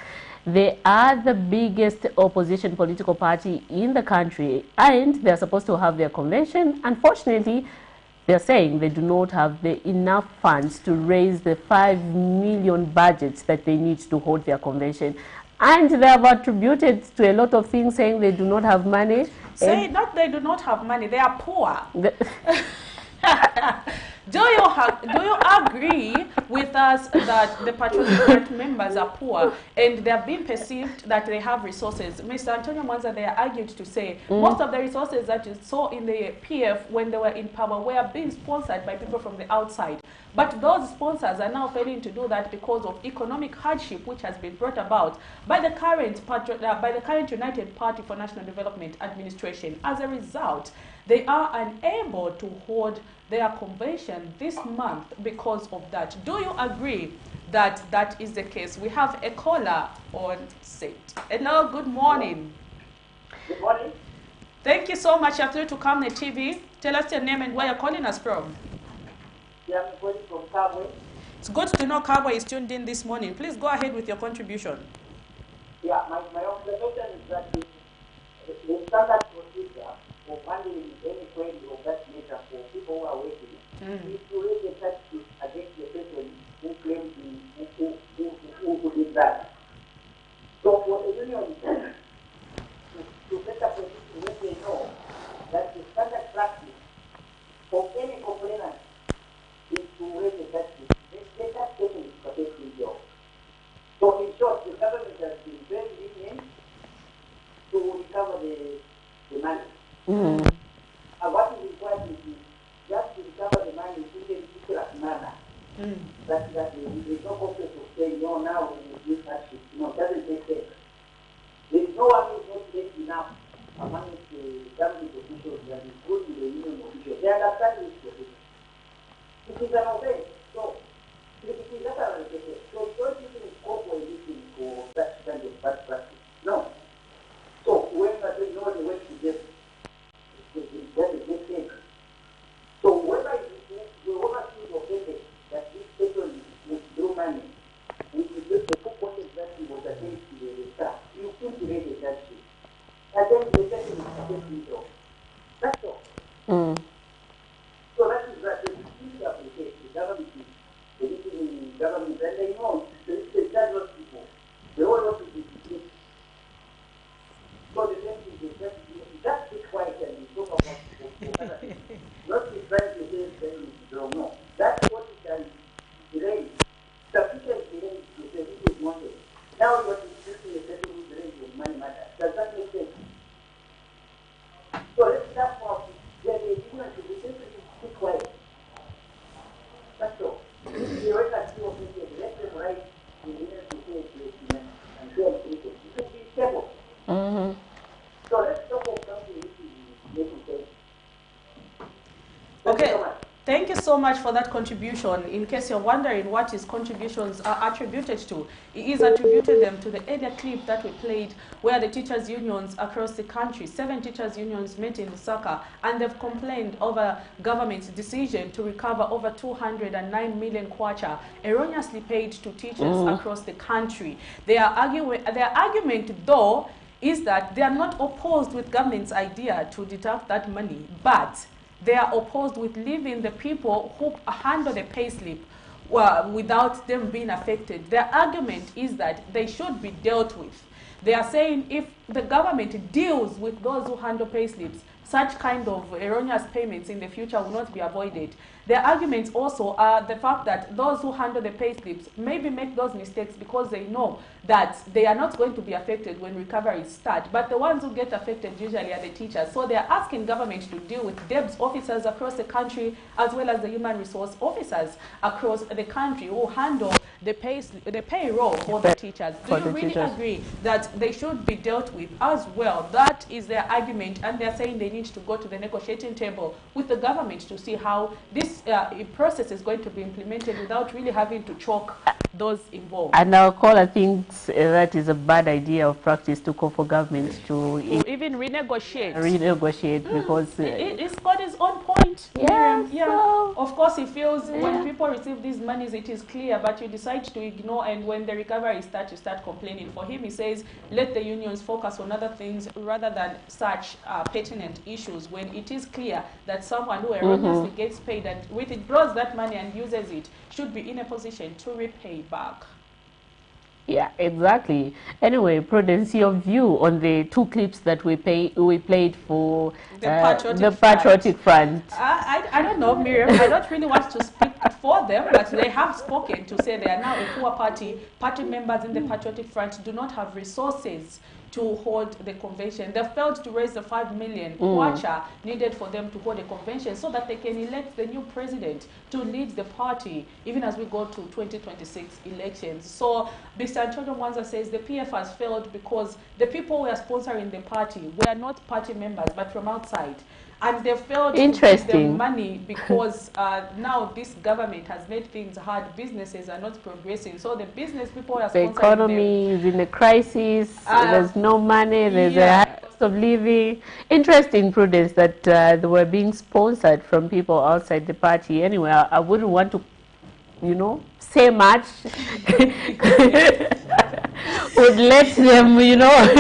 they are the biggest opposition political party in the country and they're supposed to have their convention. Unfortunately, they're saying they do not have the enough funds to raise the 5 million budgets that they need to hold their convention. And they have attributed to a lot of things, saying they do not have money. Say not they do not have money, they are poor. Do you agree with us that the Patriotic Front members are poor and they are being perceived that they have resources? Mr. Antonio Mwanza, they are argued to say most of the resources that you saw in the PF when they were in power were being sponsored by people from the outside. But those sponsors are now failing to do that because of economic hardship which has been brought about by the current United Party for National Development administration. As a result, they are unable to hold their convention this month because of that. Do you agree that that is the case? We have a caller on set. Hello, good morning. Good morning. Thank you so much. You're through to Camnet TV. Tell us your name and where you're calling us from. Yeah, I'm calling from Kabwe. It's good to know Kabwe is tuned in this morning. Please go ahead with your contribution. Yeah, my observation is that the standard procedure for handling any claim of that nature for people who are waiting is to raise a taxes against the person who claims who did that. So for the union to set up a system where they know that the standard practice for any complainant is to raise the taxes, the tax person is protecting job. So in short, the government has been very lenient to recover the money. What is required is just to recover the money in a particular manner. That there is no purpose of saying, no, now we will do hardship. No, it doesn't make sense. There is no one who is not late enough among the government officials that is good to the union officials. They understand this position. It is an offense. So, it is not an offense. So, don't even go for anything for that kind of bad practice. No. So, when they know the way to get that is make sense. So, whether you oversee your paper that this person withdraw money, with the full content that he was against the staff, you simply raise a tax sheet. And then the person is against the job. That's all. So that is that the dispute application, the government is the government, and they know they charge those people. They all want to be disputed. So the next thing is just be quiet and talk about other things. Not be trying to say very wrong. No. That's what it can delay. Sufficient delay to say this is wanted. Now you are disputing a person who delays your money matter. Does that make sense? So let's start from the agreement to be simply quiet. That's all. If you always ask your people, let them write the agreement to say it and share it. It should be stable. So let's talk about something which is making sense. Okay. Thank you so much for that contribution. In case you're wondering what his contributions are attributed to, he is attributed them to the earlier clip that we played where the teachers' unions across the country, 7 teachers' unions met in Lusaka, and they've complained over government's decision to recover over 209 million kwacha erroneously paid to teachers across the country. Their argument, though, is that they are not opposed with government's idea to deduct that money, but they are opposed with leaving the people who handle the payslip without them being affected. Their argument is that they should be dealt with. They are saying if the government deals with those who handle payslips, such kind of erroneous payments in the future will not be avoided. Their arguments also are the fact that those who handle the payslips maybe make those mistakes because they know that they are not going to be affected when recoveries start. But the ones who get affected usually are the teachers. So they are asking government to deal with DEBS officers across the country as well as the human resource officers across the country who handle the payroll for the teachers. Do you really agree that they should be dealt with as well? That is their argument, and they're saying they need to go to the negotiating table with the government to see how this process is going to be implemented without really having to choke those involved. And our caller thinks that is a bad idea of practice to call for government to even renegotiate. Because it's got his own point. Yeah, So of course, he feels when people receive these monies, it is clear, but you decide to ignore, and when the recovery starts, you start complaining. For him, he says, let the unions focus on other things rather than such pertinent issues when it is clear that someone who erroneously gets paid and withdraws that money and uses it should be in a position to repay back. Yeah, exactly. Anyway, Prudence, your view on the two clips that we played for the Patriotic Front. I don't know, Miriam. I don't really want to speak for them, but they have spoken to say they are now a poor party. Party members in the Patriotic Front do not have resources to hold the convention. They failed to raise the 5 million kwacha needed for them to hold a convention so that they can elect the new president to lead the party, even as we go to 2026 elections. So Mr. Antonio Mwanza says the PF has failed because the people who are sponsoring the party were not party members, but from outside. And they failed to give them money because now this government has made things hard. Businesses are not progressing. So the business people are sponsoring them. The economy is in a crisis. There's no money. There's a high cost of living. Interesting, Prudence, that they were being sponsored from people outside the party. Anyway, I wouldn't want to, you know, say much. Would let them, you know,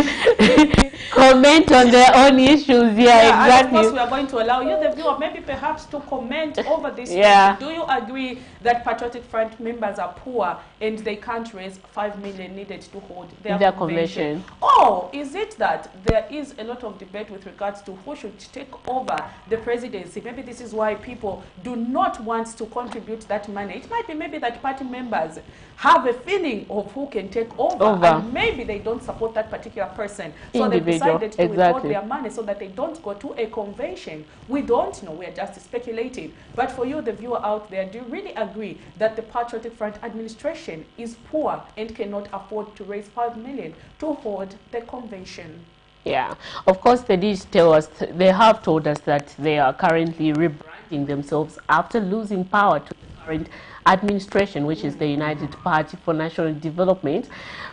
comment on their own issues. Yeah, exactly. And of course, we are going to allow you, the viewer, maybe perhaps to comment over this. Yeah. Do you agree that Patriotic Front members are poor and they can't raise 5 million needed to hold their convention? Or is it that there is a lot of debate with regards to who should take over the presidency? Maybe this is why people do not want to contribute that money. It might be maybe that party members have a feeling of who can take over. And maybe they don't support that particular person. So they decided to withhold their money so that they don't go to a convention. We don't know. We are just speculating. But for you, the viewer out there, do you really agree that the Patriotic Front administration is poor and cannot afford to raise 5 million to hold the convention? Yeah, of course they did tell us, they have told us that they are currently rebranding themselves after losing power to the current administration, which is the United Party for National Development.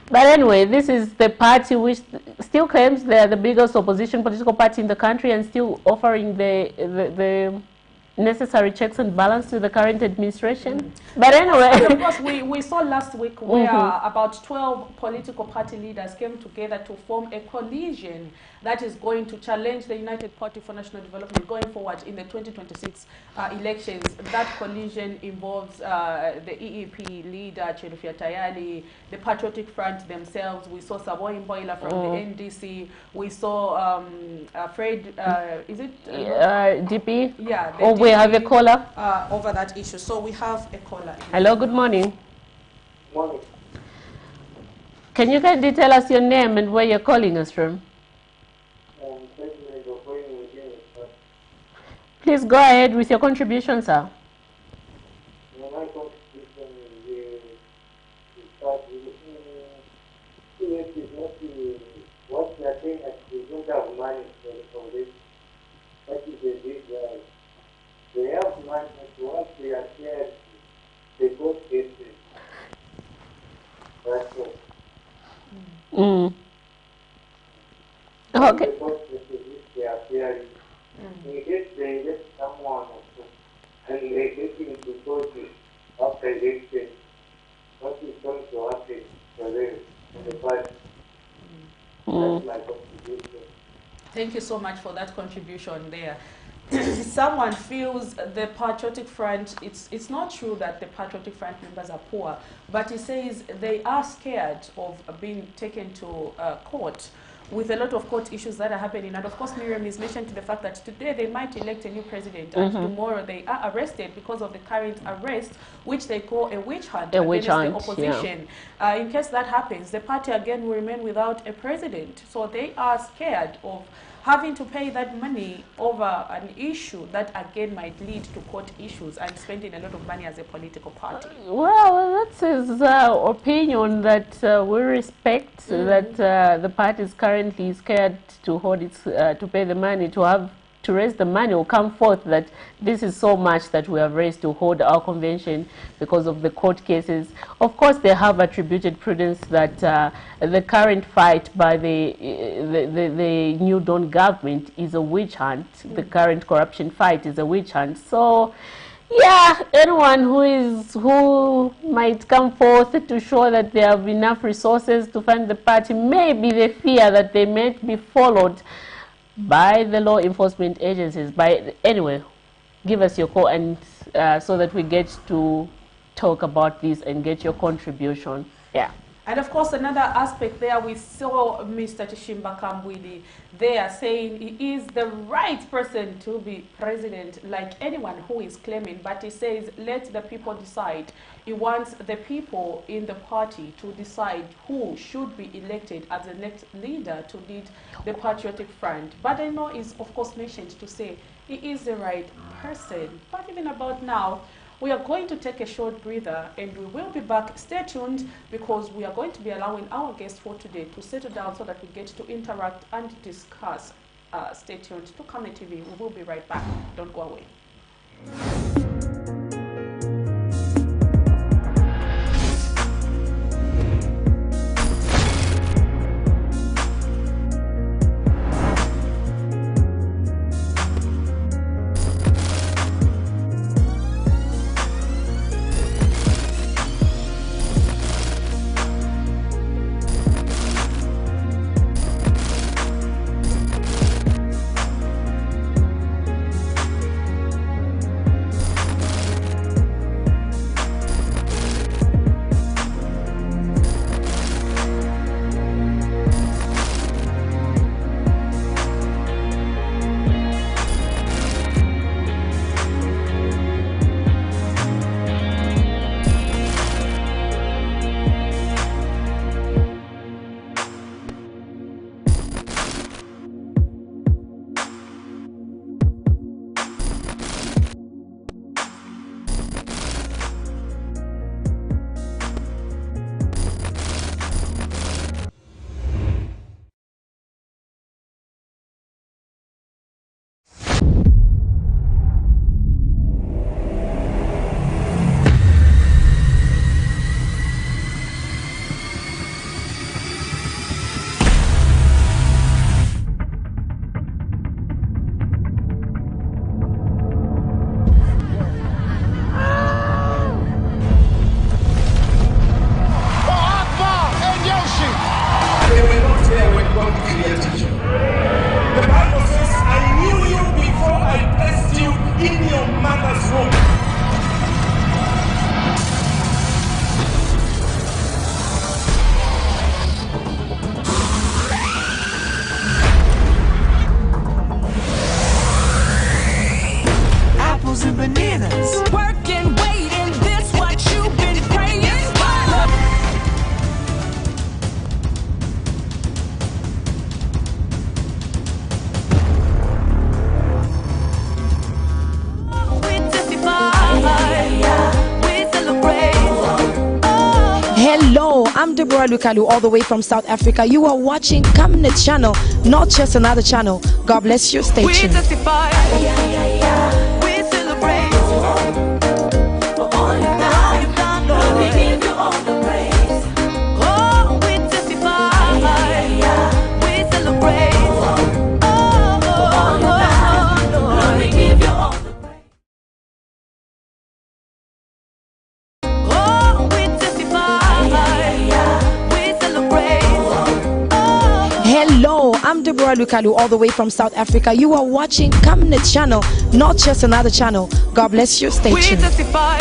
But anyway, this is the party which still claims they are the biggest opposition political party in the country and still offering the necessary checks and balance to the current administration. But anyway, and of course, we saw last week where about 12 political party leaders came together to form a coalition that is going to challenge the United Party for National Development going forward in the 2026 elections. That coalition involves the EEP leader, Chelufia Tayali, the Patriotic Front themselves. We saw Savoy Mboila from the NDC. We saw Fred, is it? DP? Yeah. Oh, we have a caller? Over that issue. So we have a caller. Hello, good morning. Morning. Can you kindly tell us your name and where you're calling us from? Please go ahead with your contribution, sir. My contribution is that is not what they are saying that they don't have money for the foundation. That is the big lie. They have money to what they are scared they got cases. That's all. Okay. They are fearing. In case they get someone and they get him to go to after election, what is going to happen for them in the party? That's my contribution. Thank you so much for that contribution there. Someone feels the Patriotic Front, it's not true that the Patriotic Front members are poor, but he says they are scared of being taken to court with a lot of court issues that are happening. And of course, Miriam is mentioned to the fact that today they might elect a new president and tomorrow they are arrested because of the current arrest, which they call a witch hunt against the opposition. Yeah. In case that happens, the party again will remain without a president. So they are scared of having to pay that money over an issue that again might lead to court issues and spending a lot of money as a political party. Well, that's his opinion that we respect, that the party is currently scared to hold its, to pay the money, to raise the money or come forth that this is so much that we have raised to hold our convention because of the court cases. Of course, they have attributed Prudence that the current fight by the New Dawn government is a witch hunt. The current corruption fight is a witch hunt. So, yeah, anyone who might come forth to show that they have enough resources to fund the party, maybe they fear that they might be followed by the law enforcement agencies. Anyway, give us your call and so that we get to talk about this and get your contribution. Yeah. And of course, another aspect there, we saw Mr. Chishimba Kambwili there saying he is the right person to be president, like anyone who is claiming. But he says, let the people decide. He wants the people in the party to decide who should be elected as the next leader to lead the Patriotic Front. But I know he's, of course, mentioned to say he is the right person. But even about now, we are going to take a short breather and we will be back. Stay tuned because we are going to be allowing our guests for today to settle down so that we get to interact and discuss. Stay tuned to Camnet TV. We will be right back. Don't go away. Hello, I'm Deborah Lukalu, all the way from South Africa. You are watching Camnet channel, not just another channel. God bless you. Stay tuned. We celebrate for all you've done. Lord, we give you all the praise. Oh, we testify. We celebrate for all you've done. Lord, we give you all the praise. Hello, I'm Deborah Lukalu, all the way from South Africa. You are watching Camnet channel, not just another channel. God bless you. Stay tuned. We testify.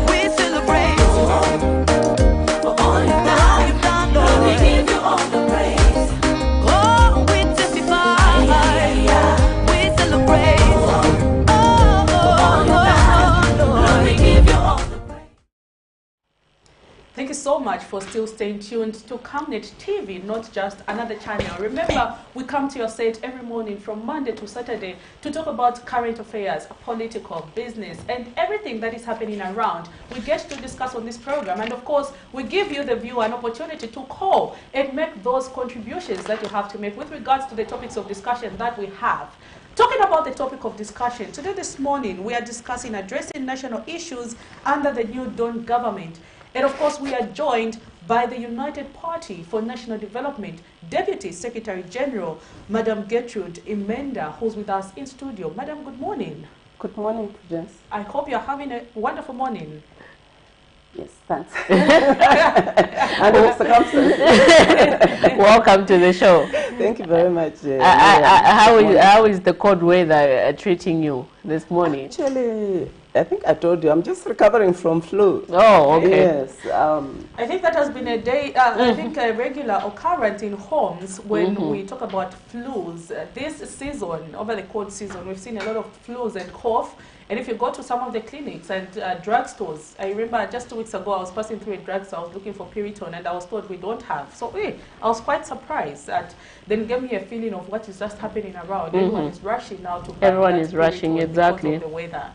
We celebrate for all you've done. Lord, we give you all the praise. Oh, we testify. We celebrate for all you've done. Lord, we give you all the praise. Thank you so much for still staying tuned to Camnet TV, not just another channel. Remember, we come to your set every morning from Monday to Saturday to talk about current affairs, political, business, and everything that is happening around. We get to discuss on this program, and of course, we give you, the viewer, an opportunity to call and make those contributions that you have to make with regards to the topics of discussion that we have. Talking about the topic of discussion, today this morning, we are discussing addressing national issues under the new Dawn government. And of course, we are joined by the United Party for National Development Deputy Secretary General, Madam Gertrude Imenda, who's with us in studio. Madam, good morning. Good morning, Prudence. I hope you're having a wonderful morning. Yes, thanks. Under the circumstances. Welcome to the show. Thank you very much. How is the cold weather treating you this morning? Actually, I think I told you, I'm just recovering from flu. Oh, okay. Yes. I think that has been a day, I think a regular occurrence in homes when we talk about flus. This season, over the cold season, we've seen a lot of flus and cough. And if you go to some of the clinics and drugstores, I remember just 2 weeks ago I was passing through a drugstore, I was looking for Piriton, and I was told we don't have. So I was quite surprised. That then gave me a feeling of what is just happening around. Everyone is rushing now to buy Everyone that is rushing, Piriton exactly. because of the weather.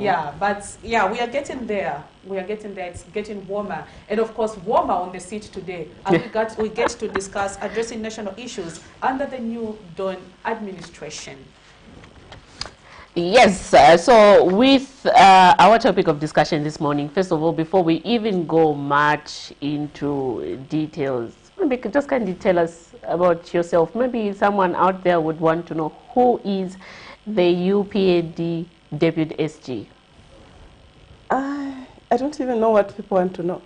Yeah, but yeah, we are getting there. We are getting there. It's getting warmer, and of course, warmer on the seat today. And we get to discuss addressing national issues under the new Dawn administration. Yes, so with our topic of discussion this morning, first of all, before we even go much into details, maybe you could just kindly tell us about yourself. Maybe someone out there would want to know who is the UPND Deputy SG. I don't even know what people want to know.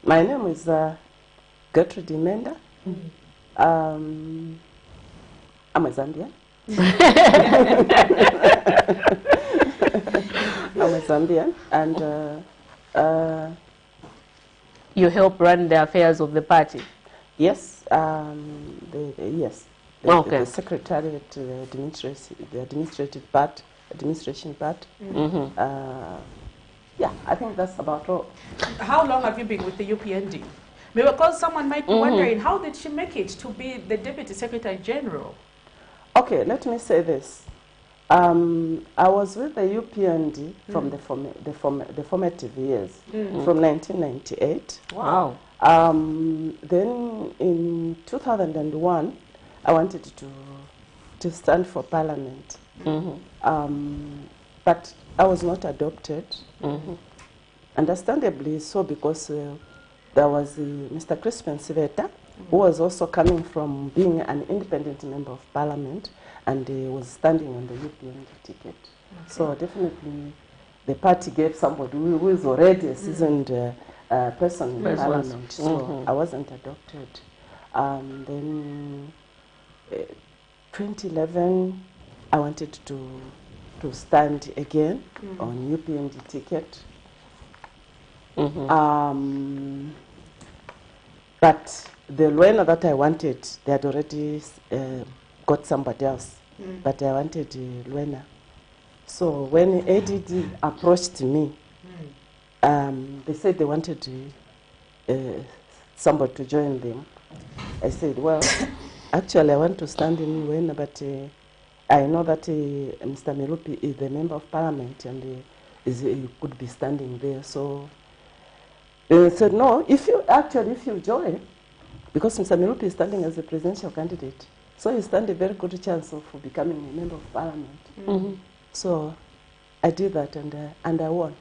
My name is Gertrude Menda. I'm a Zambian. I'm a Zambian, and you help run the affairs of the party. Yes, yes. Okay. The secretariat, the administration part. Yeah, I think that's about all. How long have you been with the UPND? Because someone might be wondering, how did she make it to be the Deputy Secretary General? Okay, let me say this. I was with the UPND from the formative years, from 1998. Wow. Then in 2001, I wanted to stand for Parliament. But I was not adopted. Understandably so, because there was Mr. Crispin Siveta, who was also coming from being an independent member of Parliament, and was standing on the UPND ticket. So definitely the party gave somebody who is already a seasoned person in Parliament. So I wasn't adopted. Then 2011, I wanted to stand again on UPND ticket. But the Luena that I wanted, they had already got somebody else. But I wanted Luena. So when ADD approached me, they said they wanted somebody to join them. I said, well, actually I want to stand in Luena, but I know that Mr. Milupi is the member of Parliament, and he could be standing there. So they said, no, if you join, because Mr. Milupi is standing as a presidential candidate, so you stand a very good chance of becoming a member of Parliament. So I did that, and I won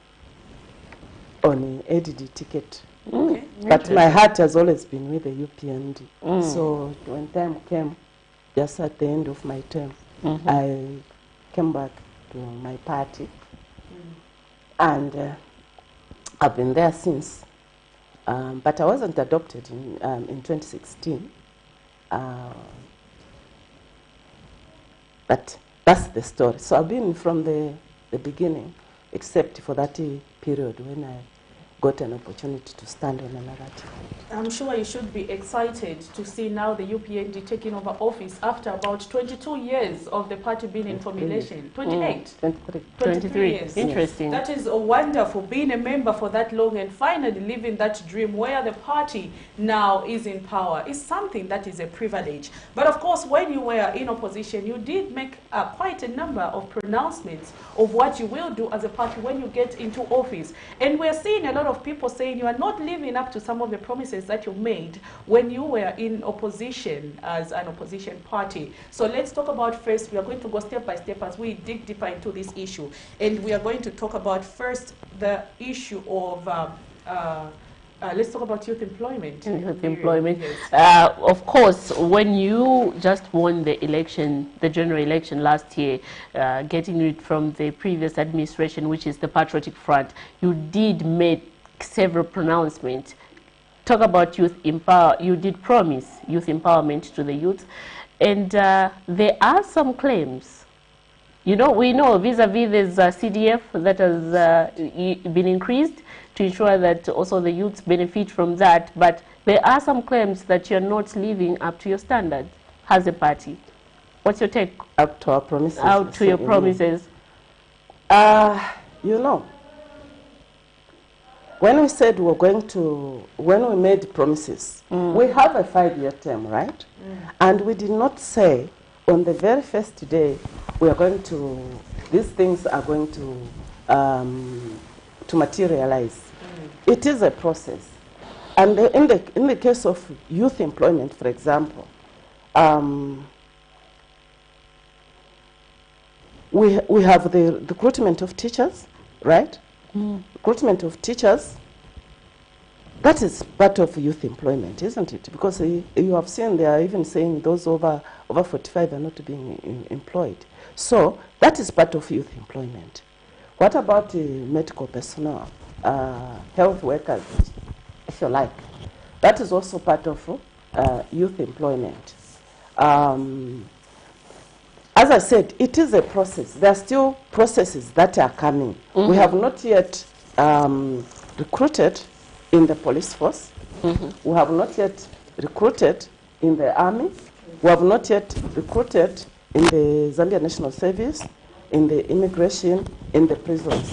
on an ADD ticket. But my heart has always been with the UPND. So when time came, just at the end of my term, I came back to my party, and I've been there since. But I wasn't adopted in 2016. But that's the story. So I've been from the beginning, except for that period when I got an opportunity to stand on another ticket. I'm sure you should be excited to see now the UPND taking over office after about 22 years of the party being in formulation. 28? 23 years. Interesting. That is wonderful, being a member for that long and finally living that dream where the party now is in power is something that is a privilege. But of course, when you were in opposition, you did make quite a number of pronouncements of what you will do as a party when you get into office. And we're seeing a lot of people saying you are not living up to some of the promises that you made when you were in opposition as an opposition party. So let's talk about first, we are going to go step by step as we dig deeper into this issue. And we are going to talk about first the issue of let's talk about youth employment. Youth employment. Yes. Of course, when you just won the election, the general election last year, getting it from the previous administration, which is the Patriotic Front, you did make several pronouncements. Talk about youth empower. You did promise youth empowerment to the youth, and there are some claims You know, we know vis-a-vis there's CDF that has been increased to ensure that also the youths benefit from that, but there are some claims that you're not living up to your standards as a party. What's your take? Up to our promises. Out to your promises. You know, when we said we were going to, when we made promises, we have a 5-year term, right? And we did not say on the very first day we are going to, these things are going to materialize. It is a process. And in the case of youth employment, for example, we have the recruitment of teachers, right? Recruitment of teachers, that is part of youth employment, isn't it? Because you have seen they are even saying those over 45 are not being employed. So that is part of youth employment. What about medical personnel, health workers, if you like? That is also part of youth employment. As I said, it is a process. There are still processes that are coming. We have not yet recruited in the police force. We have not yet recruited in the army. We have not yet recruited in the Zambia National Service, in the immigration, in the prisons.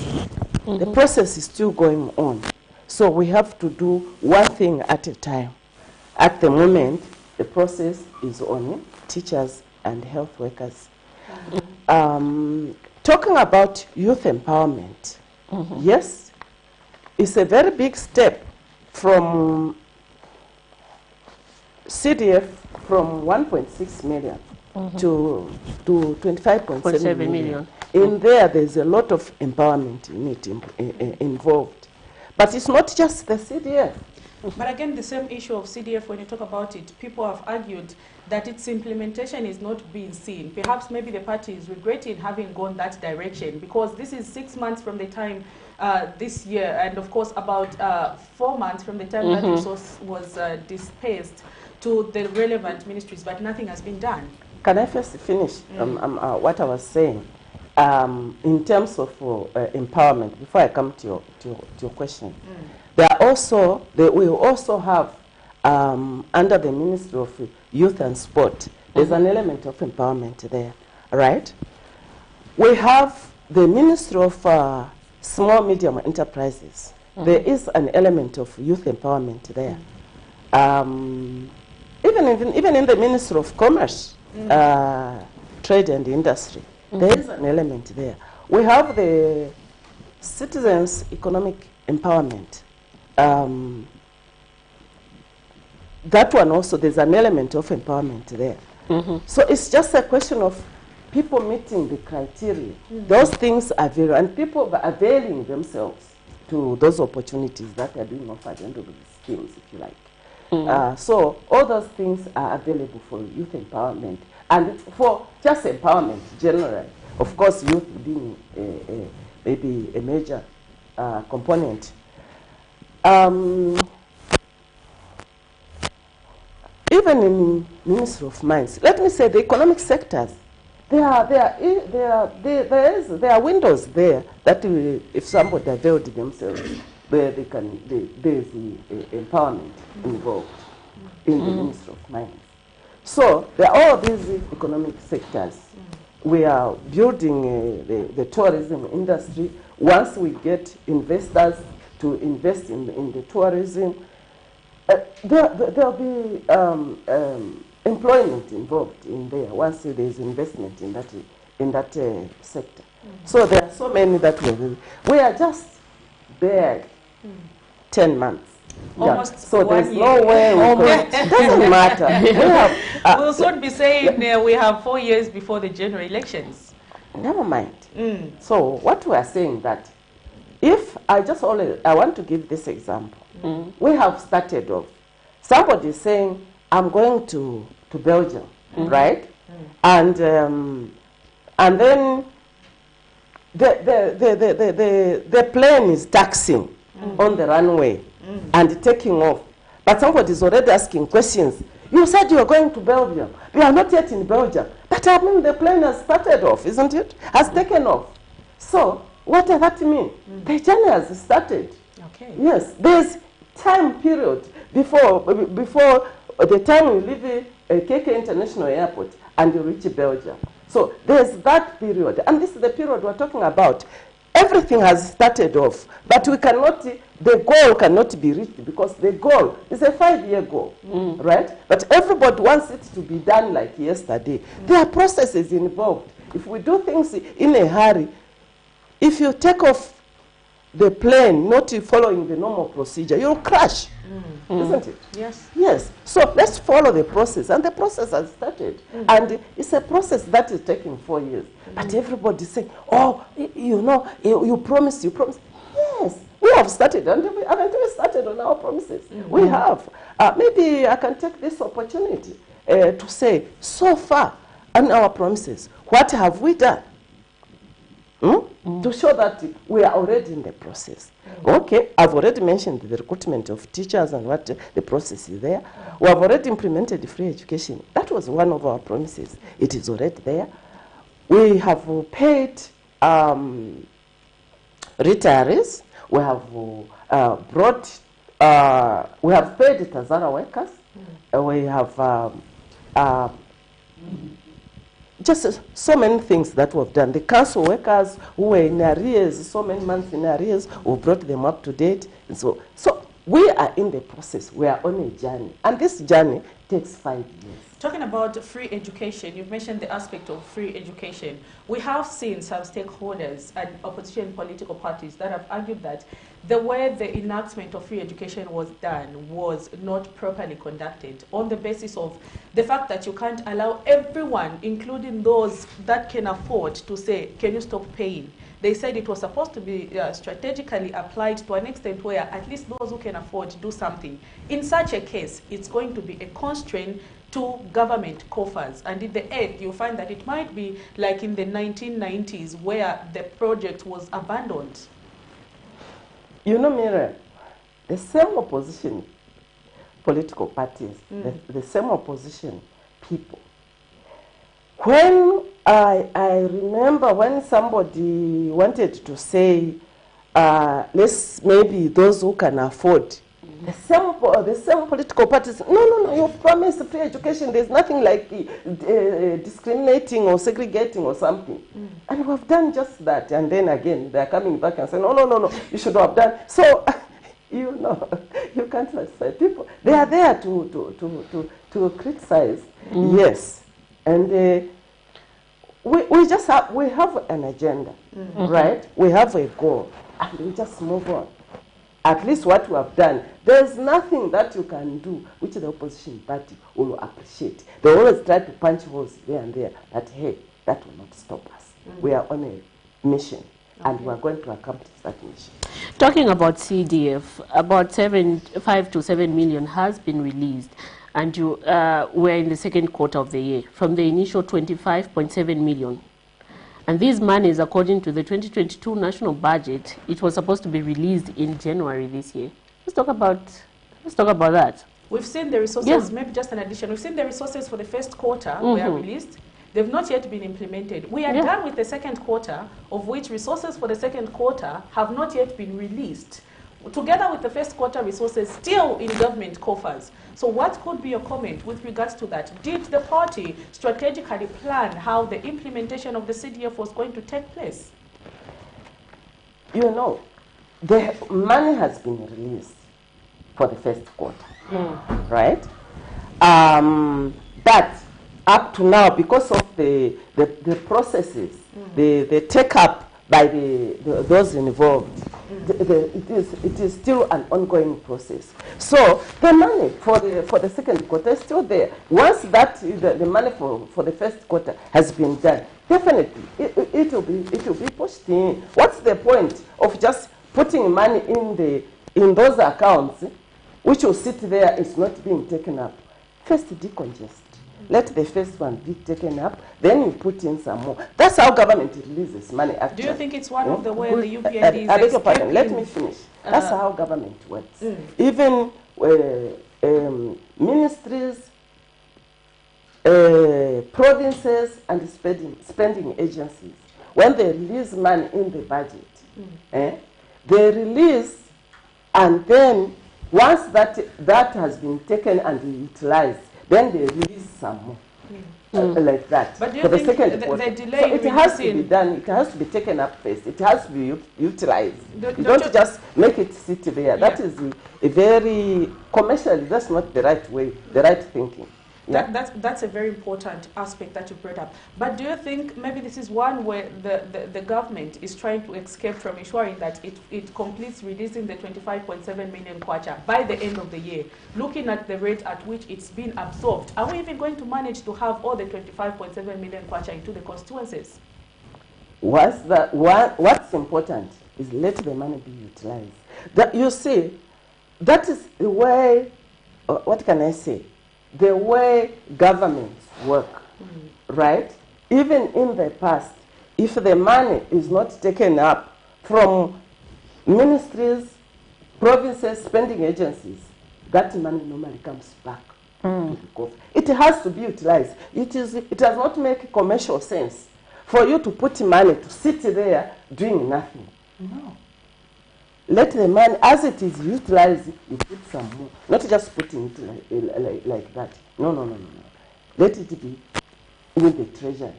The process is still going on. So we have to do one thing at a time. At the moment, the process is on teachers and health workers. Talking about youth empowerment, yes, it's a very big step from CDF from 1.6 million to 25.7 million. In there's a lot of empowerment in it involved. But it's not just the CDF. But again, the same issue of CDF, when you talk about it, people have argued that its implementation is not being seen. Perhaps maybe the party is regretting having gone that direction, because this is 6 months from the time this year, and of course about 4 months from the time that resource was dispersed to the relevant ministries, but nothing has been done. Can I first finish what I was saying in terms of empowerment before I come to your question? There are also, we also have under the Ministry of Youth and Sport, there's an element of empowerment there, right? We have the Ministry of Small Medium Enterprises. There is an element of youth empowerment there. Even in the Ministry of Commerce, Trade and Industry, there is an element there. We have the Citizens Economic Empowerment. That one also, there's an element of empowerment there. So it's just a question of people meeting the criteria. Those things are very, and people are availing themselves to those opportunities that are being offered under the schemes, if you like. So all those things are available for youth empowerment, and for just empowerment generally. Of course, youth being maybe a major component. Even in Ministry of Mines, let me say the economic sectors, there are windows there that if somebody availed themselves, where they can, there's the empowerment involved in the Ministry of Mines. So there are all these economic sectors. We are building the tourism industry. Once we get investors to invest in the tourism, there'll be employment involved in there once there's investment in that sector. So there are so many that we are just there 10 months. Almost so there's year. No way it doesn't matter. We'll soon be saying we have 4 years before the general elections. Never mind. So what we are saying that if I want to give this example. We have started off. Somebody is saying, I'm going to Belgium, right? And then the plane is taxiing on the runway and taking off. But somebody is already asking questions. You said you were going to Belgium. You are not yet in Belgium. But But I mean, the plane has started off, isn't it? Has taken off. So what does that mean? The journey has started. Okay. Yes, there's time period before the time you leave KK International Airport and you reach Belgium. So there's that period, and this is the period we're talking about. Everything has started off, but we cannot, the goal cannot be reached because the goal is a 5-year goal, right? But everybody wants it to be done like yesterday. There are processes involved. If we do things in a hurry, if you take off the plane not following the normal procedure, you'll crash, isn't it? Yes. Yes. So let's follow the process, and the process has started, and it's a process that is taking 4 years. But everybody's saying, "Oh, you know, you promised, you promised." Yes, we have started, and haven't we started on our promises? We have. Maybe I can take this opportunity to say, so far on our promises, what have we done? To show that we are already in the process. Okay, I've already mentioned the recruitment of teachers and what the process is there. We have already implemented free education. That was one of our promises. It is already there. We have paid retirees. We have we have paid Tazara workers. We have just so many things that we've done. The council workers who were in arrears, so many months in arrears, we brought them up to date. And so we are in the process. We are on a journey. And this journey takes 5 years. Talking about free education, you've mentioned the aspect of free education. We have seen some stakeholders and opposition political parties that have argued that the way the enactment of free education was done was not properly conducted, on the basis of the fact that you can't allow everyone, including those that can afford, to say, can you stop paying? They said it was supposed to be strategically applied to an extent where at least those who can afford do something. In such a case, it's going to be a constraint to government coffers. And in the end, you'll find that it might be like in the 1990s where the project was abandoned. You know, Miriam, the same opposition political parties, the same opposition people. When I remember when somebody wanted to say, let's maybe those who can afford, the same political parties, no, you promised free education, there's nothing like discriminating or segregating or something. And we've done just that. And then again, they're coming back and saying, no, you should have done. So, you know, you can't satisfy people. They are there to criticize, yes. And we have an agenda, right? We have a goal, and we just move on. At least what we have done, there's nothing that you can do which the opposition party will appreciate. They always try to punch holes here and there, but hey, that will not stop us. We are on a mission, and we are going to accomplish that mission. Talking about CDF, about 5 to 7 million has been released, and we're in the second quarter of the year, from the initial 25.7 million. And these monies, according to the 2022 national budget, it was supposed to be released in January this year. Let's talk about that. We've seen the resources, maybe just an addition. We've seen the resources for the first quarter were released. They've not yet been implemented. We are done with the second quarter, of which resources for the second quarter have not yet been released, together with the first quarter resources still in government coffers. So what could be your comment with regards to that? Did the party strategically plan how the implementation of the CDF was going to take place? You know, the money has been released for the first quarter, right? But up to now, because of the processes, the take-up by those involved, it is still an ongoing process. So the money for the second quarter is still there. Once that the money for the first quarter has been done, definitely it will be pushed in. What's the point of just putting money in those accounts, which will sit there, it's not being taken up? First, decongest. Let the first one be taken up, then you put in some more. That's how government releases money, actually. Do you think it's one of the ways the UPND is I beg your pardon, let me finish. That's how government works. Even ministries provinces and spending agencies, when they release money in the budget, they release, and then once that has been taken and utilized, then they release some more. Like that. But do you for the think second the quarter. delay So it has to in- be done, it has to be taken up first, it has to be utilized. You Don't don't you- just make it sit there. That is a very, commercially, that's not the right way, the right thinking. Yeah? That's a very important aspect that you brought up. But do you think maybe this is one where the government is trying to escape from ensuring that it completes releasing the 25.7 million kwacha by the end of the year? Looking at the rate at which it's been absorbed, are we even going to manage to have all the 25.7 million kwacha into the constituencies? What's important is let the money be utilized. That, you see, that is the way, what can I say? The way governments work, right? Even in the past, if the money is not taken up from ministries, provinces, spending agencies, that money normally comes back to the coffers. It has to be utilized. It does not make commercial sense for you to put money to sit there doing nothing. No. Let the money, as it is utilized, you put some more. Not just putting it like that. No. Let it be in the treasury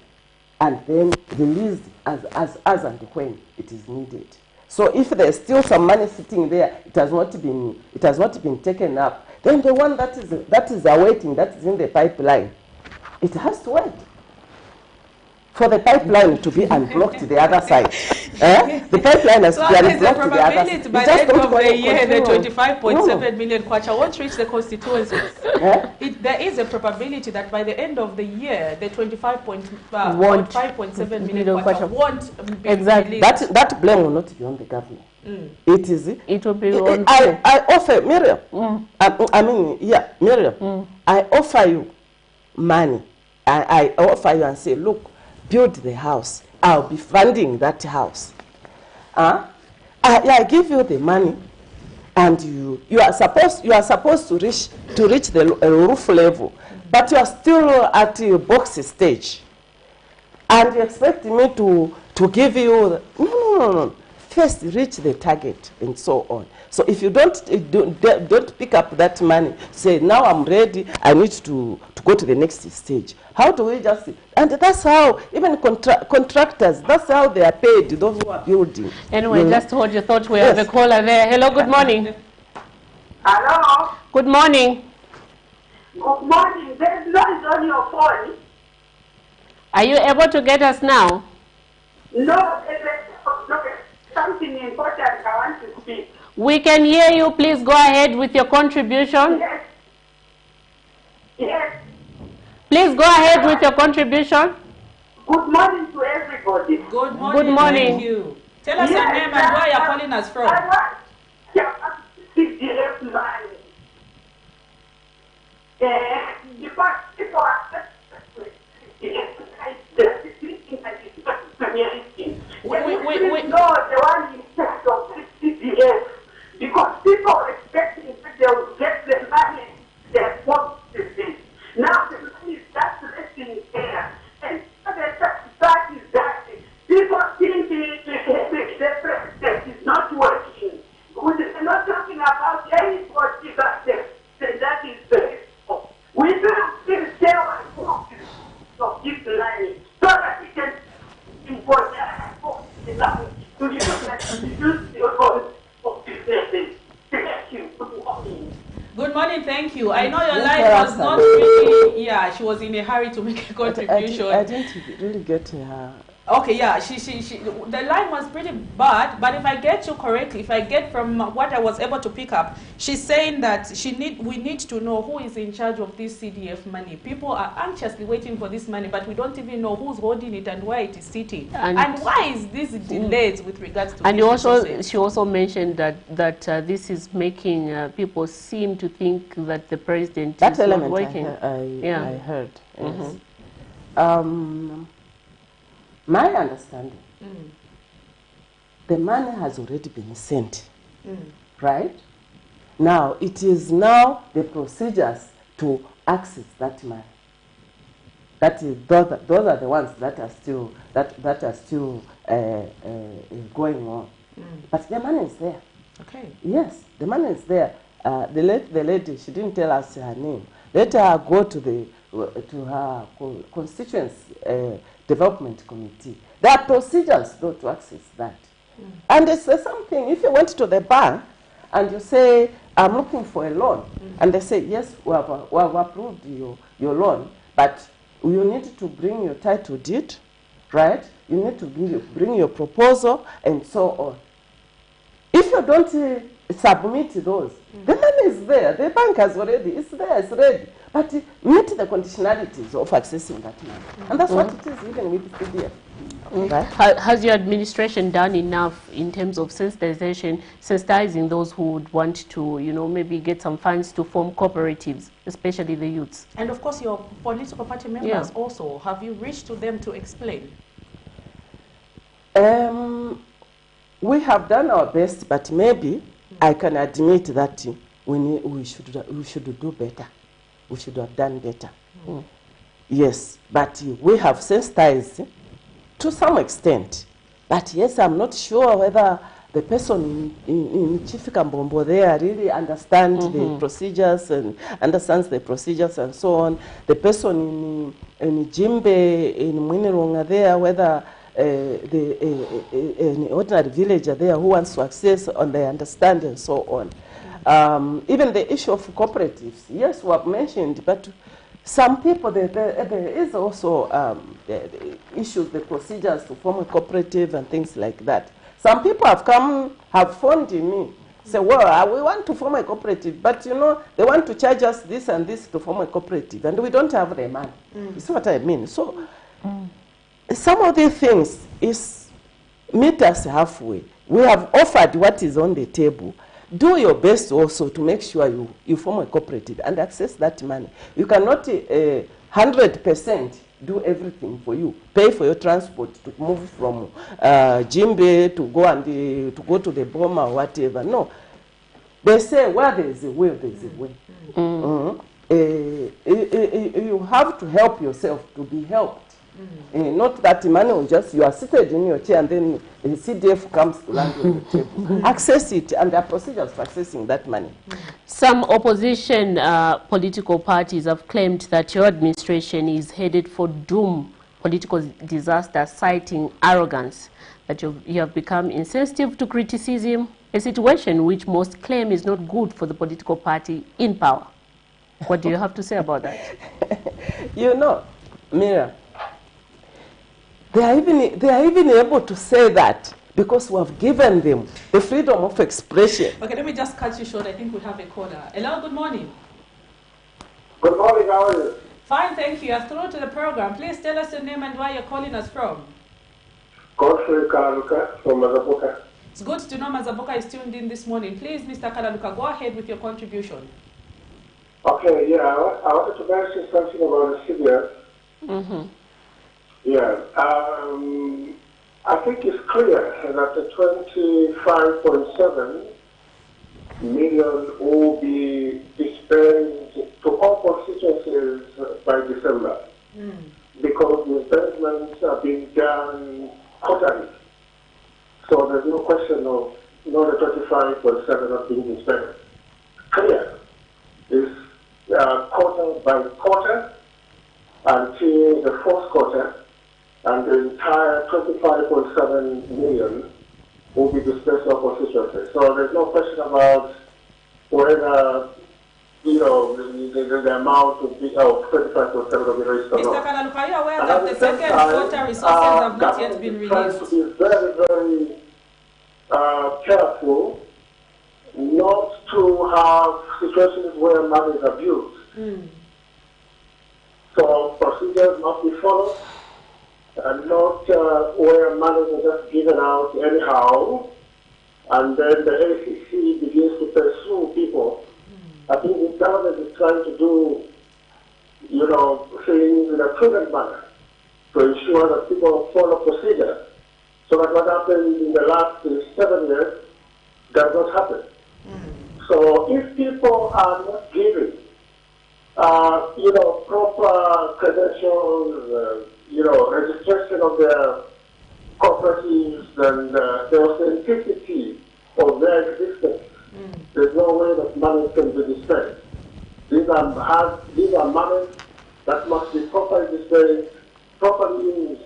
and then released as and when it is needed. So if there's still some money sitting there, it has not been taken up, then the one that is awaiting, that is in the pipeline, it has to wait for the pipeline to be unblocked to the other side. The pipeline has to be unblocked to the other side. By the end of the year, the 25.7 million kwacha won't reach the constituencies. There is a probability that by the end of the year, the 25.7 million kwacha won't be exactly. released. That blame will not be on the government. It will be on. I offer, Miriam, Miriam, I offer you money. I offer you and say, look, build the house. I'll be funding that house. I give you the money, and you are supposed to reach the roof level, but you are still at the box stage, and you expect me to give you no. First, reach the target and so on. So if you don't pick up that money, say now I'm ready, I need to go to the next stage. How do we just? And that's how even contractors. That's how they are paid. Those who are building. Anyway, just hold your thought. We have a caller there. Hello. Good morning. Hello. Good morning. Good morning. There's noise on your phone. Are you able to get us now? No, there's something important I want to speak. We can hear you. Please go ahead with your contribution. Yes. Please go ahead with your contribution. Good morning to everybody. Good morning. Good morning. Thank you. Tell us your name and where you're calling us from. Because people are expecting that they will get the money they're supposed to see. Now the money is just resting there. And that is that. People think the president is not working. We're not talking about any policy that is the we will still tell our folks of this line so that we can import that to use your own. Good morning, thank you. I know your line was not really, she was in a hurry to make a contribution. I didn't really get her. Okay, the line was pretty bad, but if I get you correctly, if I get from what I was able to pick up, she's saying that we need to know who is in charge of this CDF money. People are anxiously waiting for this money, but we don't even know who's holding it and where it is sitting. And why is this delays with regards to and she also mentioned that this is making people seem to think that the president is not working. I heard. Yes. My understanding, the money has already been sent, right? Now, it is now the procedures to access that money. That is, those are the ones that are still going on. But the money is there. Okay. Yes, the money is there. The lady, she didn't tell us her name. Let her go to her constituency development committee. There are procedures though to access that. And it's something, if you went to the bank and you say, I'm looking for a loan, and they say, yes, we have approved your loan, but you need to bring your title deed, right? You need to bring your proposal and so on. If you don't submit those, the money is there. The bank has already, it's there, it's ready. But meet the conditionalities of accessing that money. And that's what it is, even with CDF. Right? Has your administration done enough in terms of sensitizing those who would want to, maybe get some funds to form cooperatives, especially the youths? And of course, your political party members also, have you reached to them to explain? We have done our best, but maybe I can admit that we should do better. We should have done better. Yes, but we have sensitized to some extent. But yes, I'm not sure whether the person in Chief Kambombo there really understands the procedures and understands the procedures and so on. The person in Jimbe, in Mwinironga there, whether an ordinary villager there who wants to access and they understand and so on. Even the issue of cooperatives, yes, we have mentioned, but some people, there is also the issues, the procedures to form a cooperative and things like that. Some people have phoned me, say, well, we want to form a cooperative, but they want to charge us this and this to form a cooperative, and we don't have the money. You see what I mean? So some of the things is meet us halfway. We have offered what is on the table. Do your best also to make sure you form a cooperative and access that money. You cannot 100% do everything for you. Pay for your transport to move from Jimbe to go to the Boma or whatever. No. They say where there is a will, there is a way. You have to help yourself to be helped. Not that money will you are seated in your chair and then the CDF comes to land on the table. Access it, and there are procedures for accessing that money. Some opposition political parties have claimed that your administration is headed for doom, political disaster, citing arrogance, that you have become insensitive to criticism, a situation which most claim is not good for the political party in power. What do you have to say about that? Mira, they are even able to say that because we have given them the freedom of expression. Okay, let me just cut you short. I think we have a caller. Hello, good morning. Good morning, how are you? Fine, thank you. You're through to the program. Please tell us your name and where you're calling us from. Godfrey Kalaluka from Mazabuka. It's good to know Mazabuka is tuned in this morning. Please, Mr. Kalaluka, go ahead with your contribution. Okay, yeah, I wanted to mention something about the CBS. Yeah, I think it's clear that the 25.7 million will be dispensed to all constituencies by December because the investments are being done quarterly. So there's no question of the 25.7 not being dispensed. Clear. It's quarter by quarter until the fourth quarter. And the entire 25.7 million will be dispersed on constituencies. So there's no question about whether, the amount of 25.7 will be raised or not. Mr. Kalaluka, are you aware that the second quarter resources have not yet been released? Trying to be very, very careful not to have situations where money is abused. So procedures must be followed. And not where money is just given out anyhow, and then the ACC begins to pursue people. I think the government is trying to do, things in a prudent manner to ensure that people follow procedure, so that what happened in the last 7 years does not happen. So if people are not giving proper credentials, registration of their cooperatives, and the authenticity of their existence. There's no way that money can be dispensed. These are money that must be properly dispensed, properly used,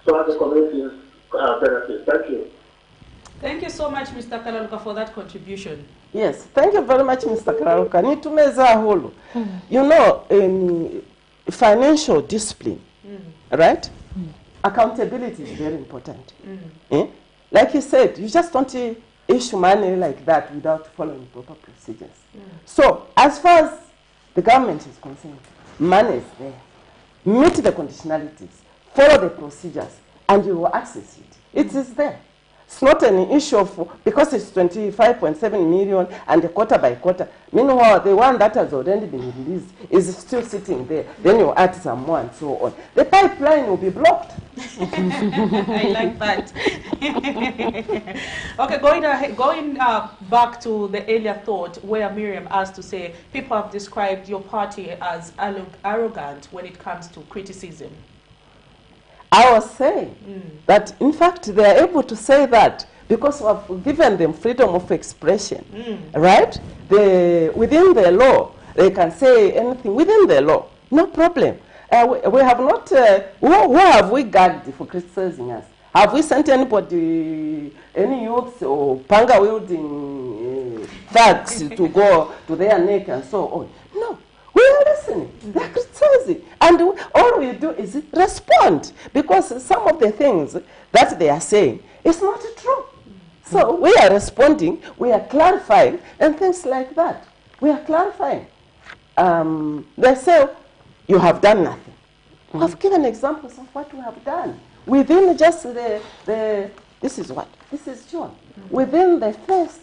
so that the communities benefit. Thank you. Thank you so much, Mr. Kalaluka, for that contribution. Yes, thank you very much, Mr. Kalaluka. Nitumeza hulu. You know, in financial discipline, right? Accountability is very important. Like he said, you just don't issue money like that without following proper procedures. So, as far as the government is concerned, money is there. Meet the conditionalities, follow the procedures, and you will access it. It is there. It's not an issue of, because it's 25.7 million and quarter by quarter. Meanwhile, the one that has already been released is still sitting there. Then you add some more and so on. The pipeline will be blocked. I like that. Okay, going back to the earlier thought where Miriam asked to say, people have described your party as arrogant when it comes to criticism. I was saying that, in fact, they are able to say that because we have given them freedom of expression, right? Within the law, they can say anything within the law, no problem. We have not, who have we gagged for criticizing us? Have we sent anybody, any youths or panga-wielding thugs to go to their neck and so on? No. We are listening. They are criticizing. And all we do is respond. Because some of the things that they are saying is not true. So we are responding, we are clarifying, and things like that. We are clarifying. They say, you have done nothing. We have given examples of what we have done. Within just this is what? This is June. Within the first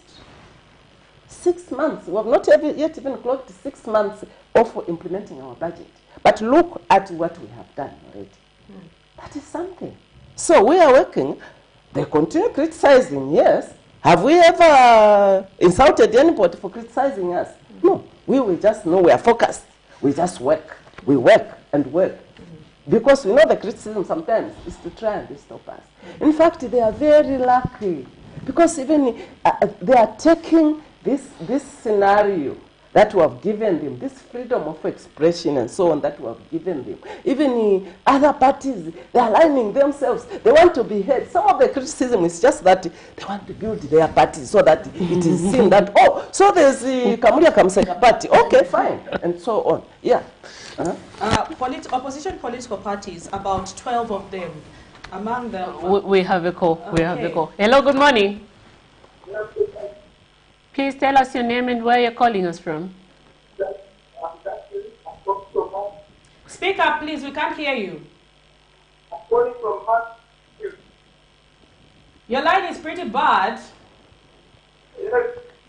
6 months, we have not yet even clocked 6 months of implementing our budget. But look at what we have done already. That is something. So we are working. They continue criticizing, yes. Have we ever insulted anybody for criticizing us? No. We will just know we are focused. We just work. We work and work. Because we know the criticism sometimes is to try and stop us. In fact, they are very lucky. Because even they are taking this scenario that we have given them, this freedom of expression and so on that we have given them. Even other parties, they are aligning themselves. They want to be heard. Some of the criticism is just that they want to build their party so that it is seen that, oh, so there's the Kamuria Kamseka party. Okay, fine. And so on. Yeah. Opposition political parties, about 12 of them. Among them... We have a call. We have a call. Hello, good morning. Please tell us your name and where you're calling us from. Speak up, please. We can't hear you. Your line is pretty bad.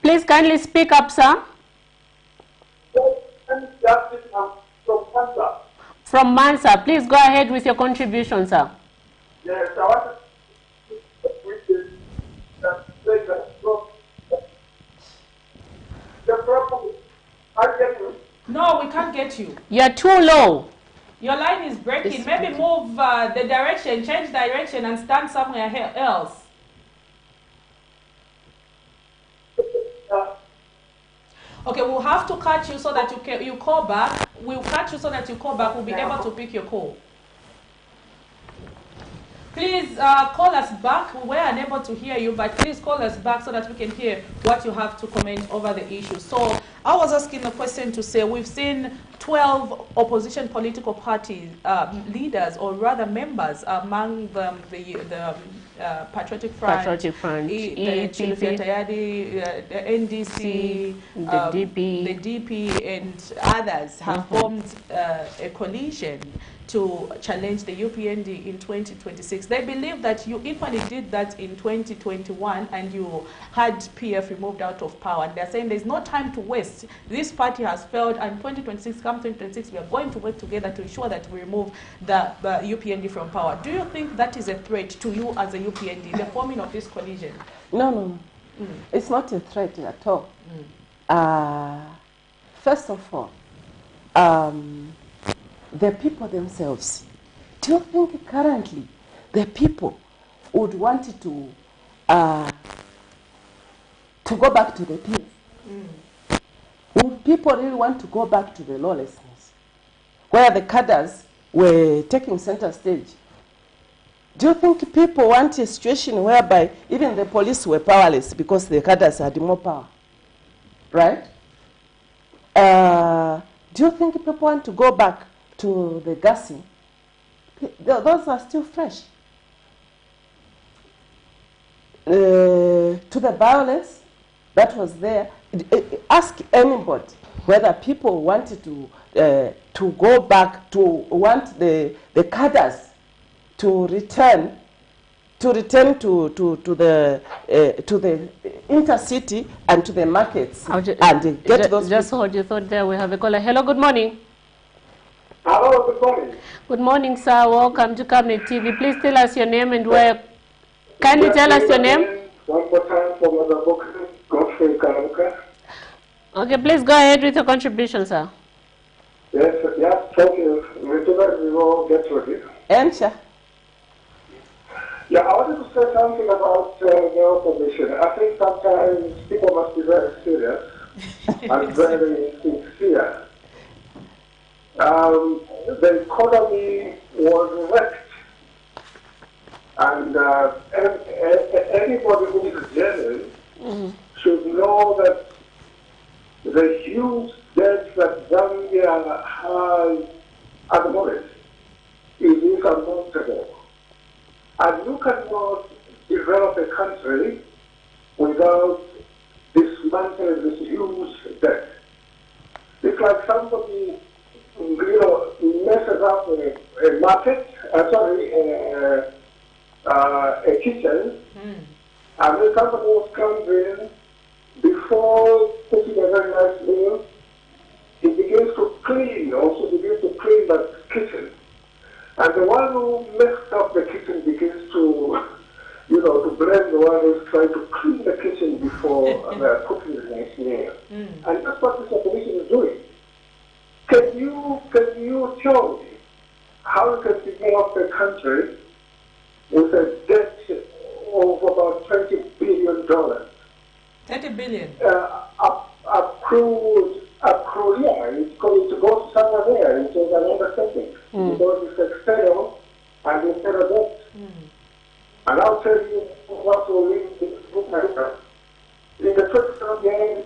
Please kindly speak up, sir. From Mansa. Please go ahead with your contribution, sir. Yes, I want No, we can't get you. You're too low. Your line is breaking. Maybe move the direction, change direction and stand somewhere else. Okay, we'll have to catch you so that you call back. We'll catch you so that you call back. We'll be able to pick your call. Please call us back. We were unable to hear you, but please call us back so that we can hear what you have to comment over the issue. So I was asking the question to say, we've seen 12 opposition political party leaders, or rather members, among them the Patriotic Front, the NDC, the DP, and others have formed a coalition to challenge the UPND in 2026. They believe that you equally did that in 2021 and you had PF removed out of power. And they're saying there's no time to waste. This party has failed, and 2026, come 2026, we are going to work together to ensure that we remove the UPND from power. Do you think that is a threat to you as a UPND, the forming of this coalition? No. It's not a threat at all. First of all, the people themselves, do you think currently the people would want to go back to the PF? Would people really want to go back to the lawlessness, where the cadres were taking center stage? Do you think people want a situation whereby even the police were powerless because the cadres had more power? Right? Do you think people want to go back to the gassing? Those are still fresh. To the violence that was there. Ask anybody whether people wanted to go back, to want the cadres to return to the intercity and to the markets and get those. Just hold your thought there. We have a caller. Hello, good morning. Hello, good morning. Good morning, sir. Welcome to Camnet TV. Please tell us your name and where. Kindly tell us your name. One more time for Mother Booker, Godfrey Kaluka. Okay, please go ahead with your contribution, sir. Yes, thank you. We will get ready. Answer. Yeah, I wanted to say something about the opposition. I think sometimes people must be very serious and very sincere. The economy was wrecked, and anybody who is genuine should know that the huge debt that Zambia has at the moment is insurmountable. And you cannot develop a country without dismantling this huge debt. It's like somebody, messes up a market, a kitchen, and then somebody else comes in, before cooking a very nice meal, he begins to clean, also begins to clean that kitchen. And the one who messed up the kitchen begins to, to blame the one who's trying to clean the kitchen before cooking the next meal. And that's what this opposition is doing. Can you tell me how you can develop a country with a debt of about $20 billion? 30 billion? Accrued, it's going to go somewhere there. It was another setting. Because it's external and instead of debt. And I'll tell you what will lead to this book. In the 27th year,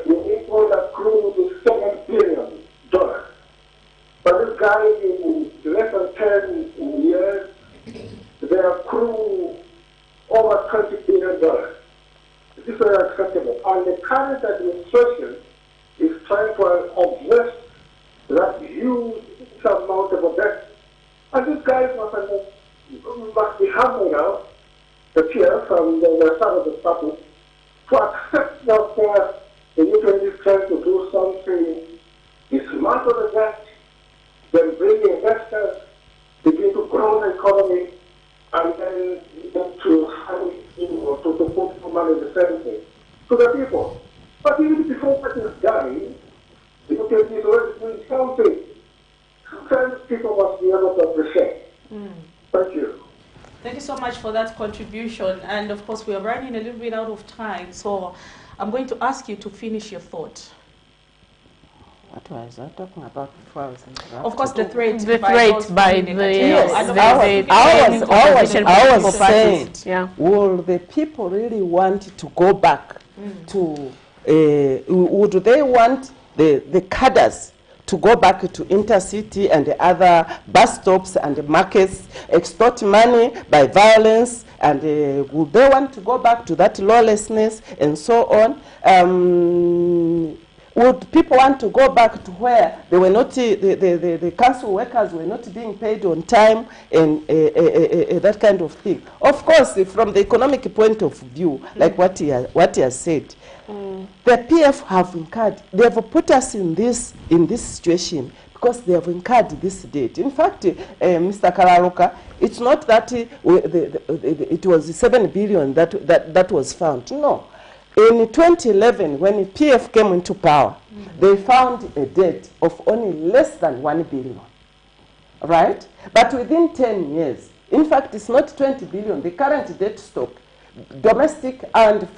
the equal accrued is $7 billion. But this guy, in less than 10 years, they accrue over $20 billion. This is unacceptable. And the current administration is trying to address that huge insurmountable debt. And these guys must be humble now, the peers from the side of the party, to accept that the Union is trying to do something, dismantle the debt, then bring investors, begin to grow the economy, and then to put money in the services to the people. But even before that is done, the Union is already doing something. Sometimes people must be able to appreciate. Thank you. Thank you so much for that contribution. And of course, we are running a little bit out of time, so I'm going to ask you to finish your thought. What was I talking about before I was interrupted? Of course, the threat by the I was saying, will the people really want to go back to, would they want the cadres to go back to intercity and the other bus stops and the markets, extort money by violence, and would they want to go back to that lawlessness and so on? Would people want to go back to where they were not, the council workers were not being paid on time and that kind of thing? Of course, from the economic point of view, like what he has said, the PF have incurred, they have put us in this situation because they have incurred this debt. In fact, Mr. Kararuka, it's not that it was 7 billion that was found. No. In 2011, when PF came into power, they found a debt of only less than 1 billion, right? But within 10 years, in fact, it's not 20 billion, the current debt stock, domestic and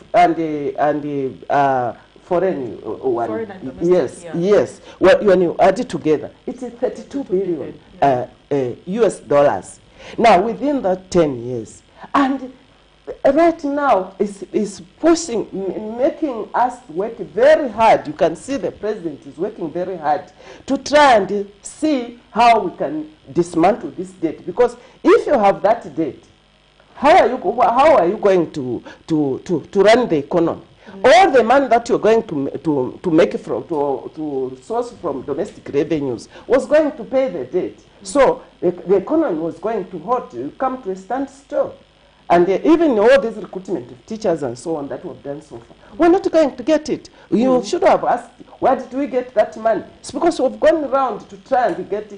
foreign one. Foreign and domestic, yes, yeah. yes. Well, when you add it together, it's 32 billion US dollars. Now, within that 10 years, and right now is pushing, making us work very hard. You can see the president is working very hard to try and see how we can dismantle this debt. Because if you have that debt, how are you going to run the economy? All the money that you're going to make from to source from domestic revenues was going to pay the debt. So the economy was going to come to a standstill. And even all this recruitment of teachers and so on that we've done so far, we're not going to get it. You should have asked, where did we get that money? It's because we've gone around to try and get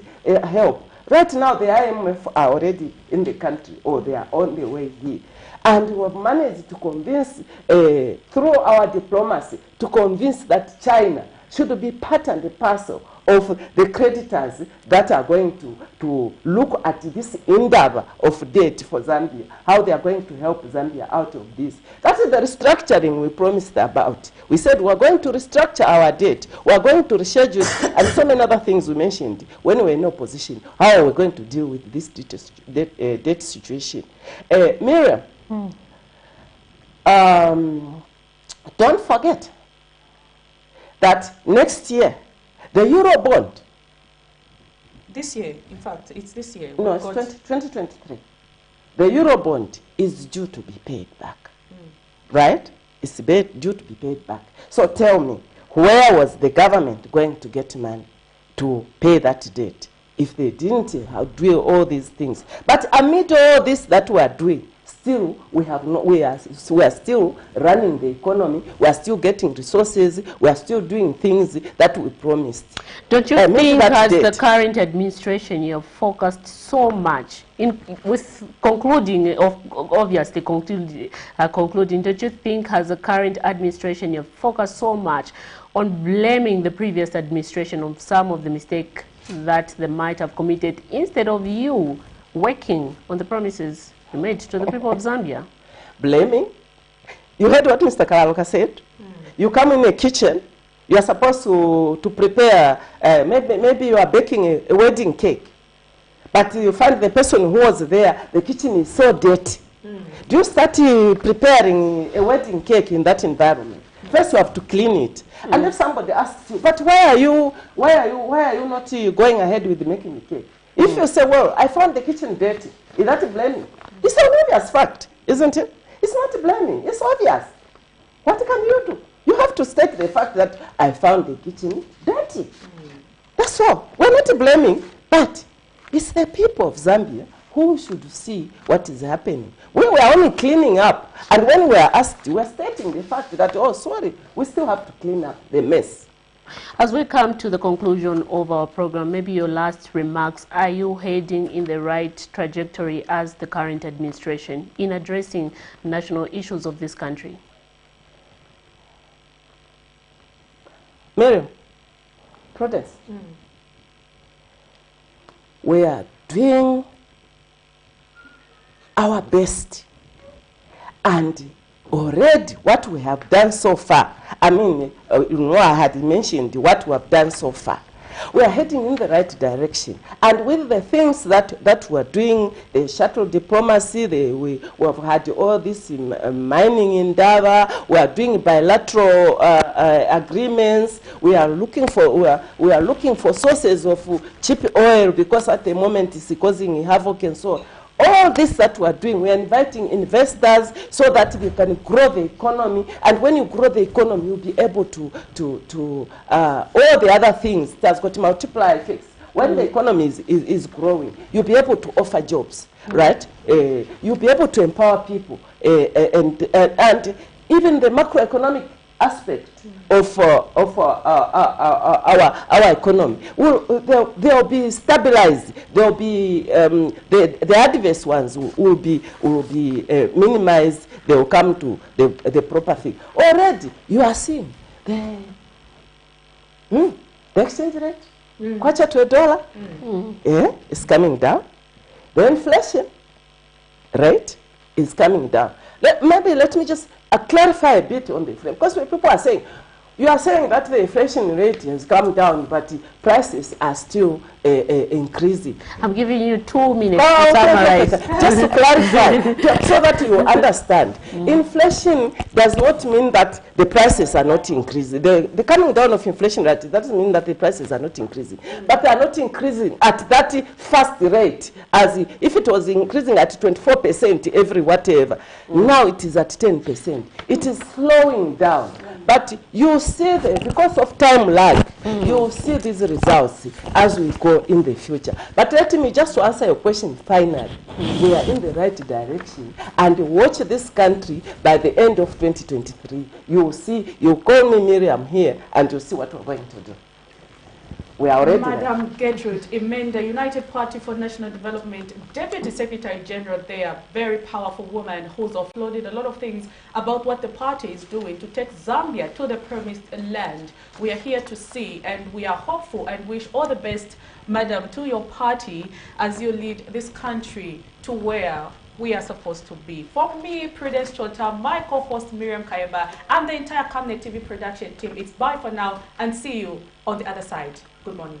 help. Right now, the IMF are already in the country, or they are on the way here. And we have managed to convince, through our diplomacy, to convince that China should be part and parcel of the creditors that are going to look at this endeavor of debt for Zambia, how they are going to help Zambia out of this. That is the restructuring we promised about. We said we are going to restructure our debt, we are going to reschedule, and so many other things we mentioned when we were in opposition, how are we going to deal with this debt situation. Miriam, don't forget that next year, the Eurobond. This year, in fact, it's this year. No, it's 2023. The Eurobond is due to be paid back. Right? It's due to be paid back. So tell me, where was the government going to get money to pay that debt if they didn't do all these things? But amid all this that we are doing, still we are still running the economy, we are still getting resources, we are still doing things that we promised. Don't you think as the current administration you have focused so much with concluding, obviously concluding, don't you think as the current administration you have focused so much on blaming the previous administration of some of the mistakes that they might have committed, instead of you working on the promises you made to the people of Zambia? Blaming? You heard what Mr. Kalaluka said? You come in a kitchen, you are supposed to prepare, maybe you are baking a wedding cake, but you find the person who was there, the kitchen is so dirty. Do you start preparing a wedding cake in that environment? First you have to clean it. And if somebody asks you, but why are you not going ahead with making the cake? If you say, well, I found the kitchen dirty, is that blaming? It's an obvious fact, isn't it? It's not blaming, it's obvious. What can you do? You have to state the fact that I found the kitchen dirty. That's all. We're not blaming, but it's the people of Zambia who should see what is happening. We were only cleaning up, and when we are asked, we're stating the fact that, oh, sorry, we still have to clean up the mess. As we come to the conclusion of our program, maybe your last remarks, are you heading in the right trajectory as the current administration in addressing national issues of this country? Miriam, Prudence, we are doing our best, and already what we have done so far, I mean, I had mentioned what we have done so far. We are heading in the right direction. And with the things that we are doing, the shuttle diplomacy, we have had all this mining endeavor, we are doing bilateral agreements, we are looking for sources of cheap oil, because at the moment it's causing havoc and so on. All this that we are doing, we are inviting investors so that we can grow the economy. And when you grow the economy, you'll be able to all the other things. It has got multiplier effects. When the economy is growing, you'll be able to offer jobs, right? You'll be able to empower people. And even the macroeconomic aspect of our economy. They'll be stabilized. They'll be the adverse ones will be minimized. They will come to the proper thing. Already, you are seeing the exchange rate, kwacha to $1, is coming down. The inflation rate is coming down. Maybe let me just clarify a bit on the inflation, because people are saying, you are saying that the inflation rate has come down, but prices are still increasing. I'm giving you 2 minutes to summarize. Just to clarify, so that you understand. Inflation does not mean that the prices are not increasing. The coming down of inflation rate doesn't mean that the prices are not increasing. But they are not increasing at that fast rate, as if it was increasing at 24% every whatever. Now it is at 10%. It is slowing down. But you see, because of time lag, you will see these results as we go in the future. But let me just to answer your question finally. We are in the right direction, and watch this country by the end of 2023. You will see, you call me Miriam here, and you'll see what we're going to do. We are already Madam Gertrude Imenda, United Party for National Development, Deputy Secretary General there, very powerful woman who's offloaded a lot of things about what the party is doing to take Zambia to the promised land. We are here to see, and we are hopeful and wish all the best, Madam, to your party as you lead this country to where we are supposed to be. For me, Prudence Chota, my co-host Miriam Kayaba, and the entire Camnet TV production team, it's bye for now, and see you on the other side. Good morning.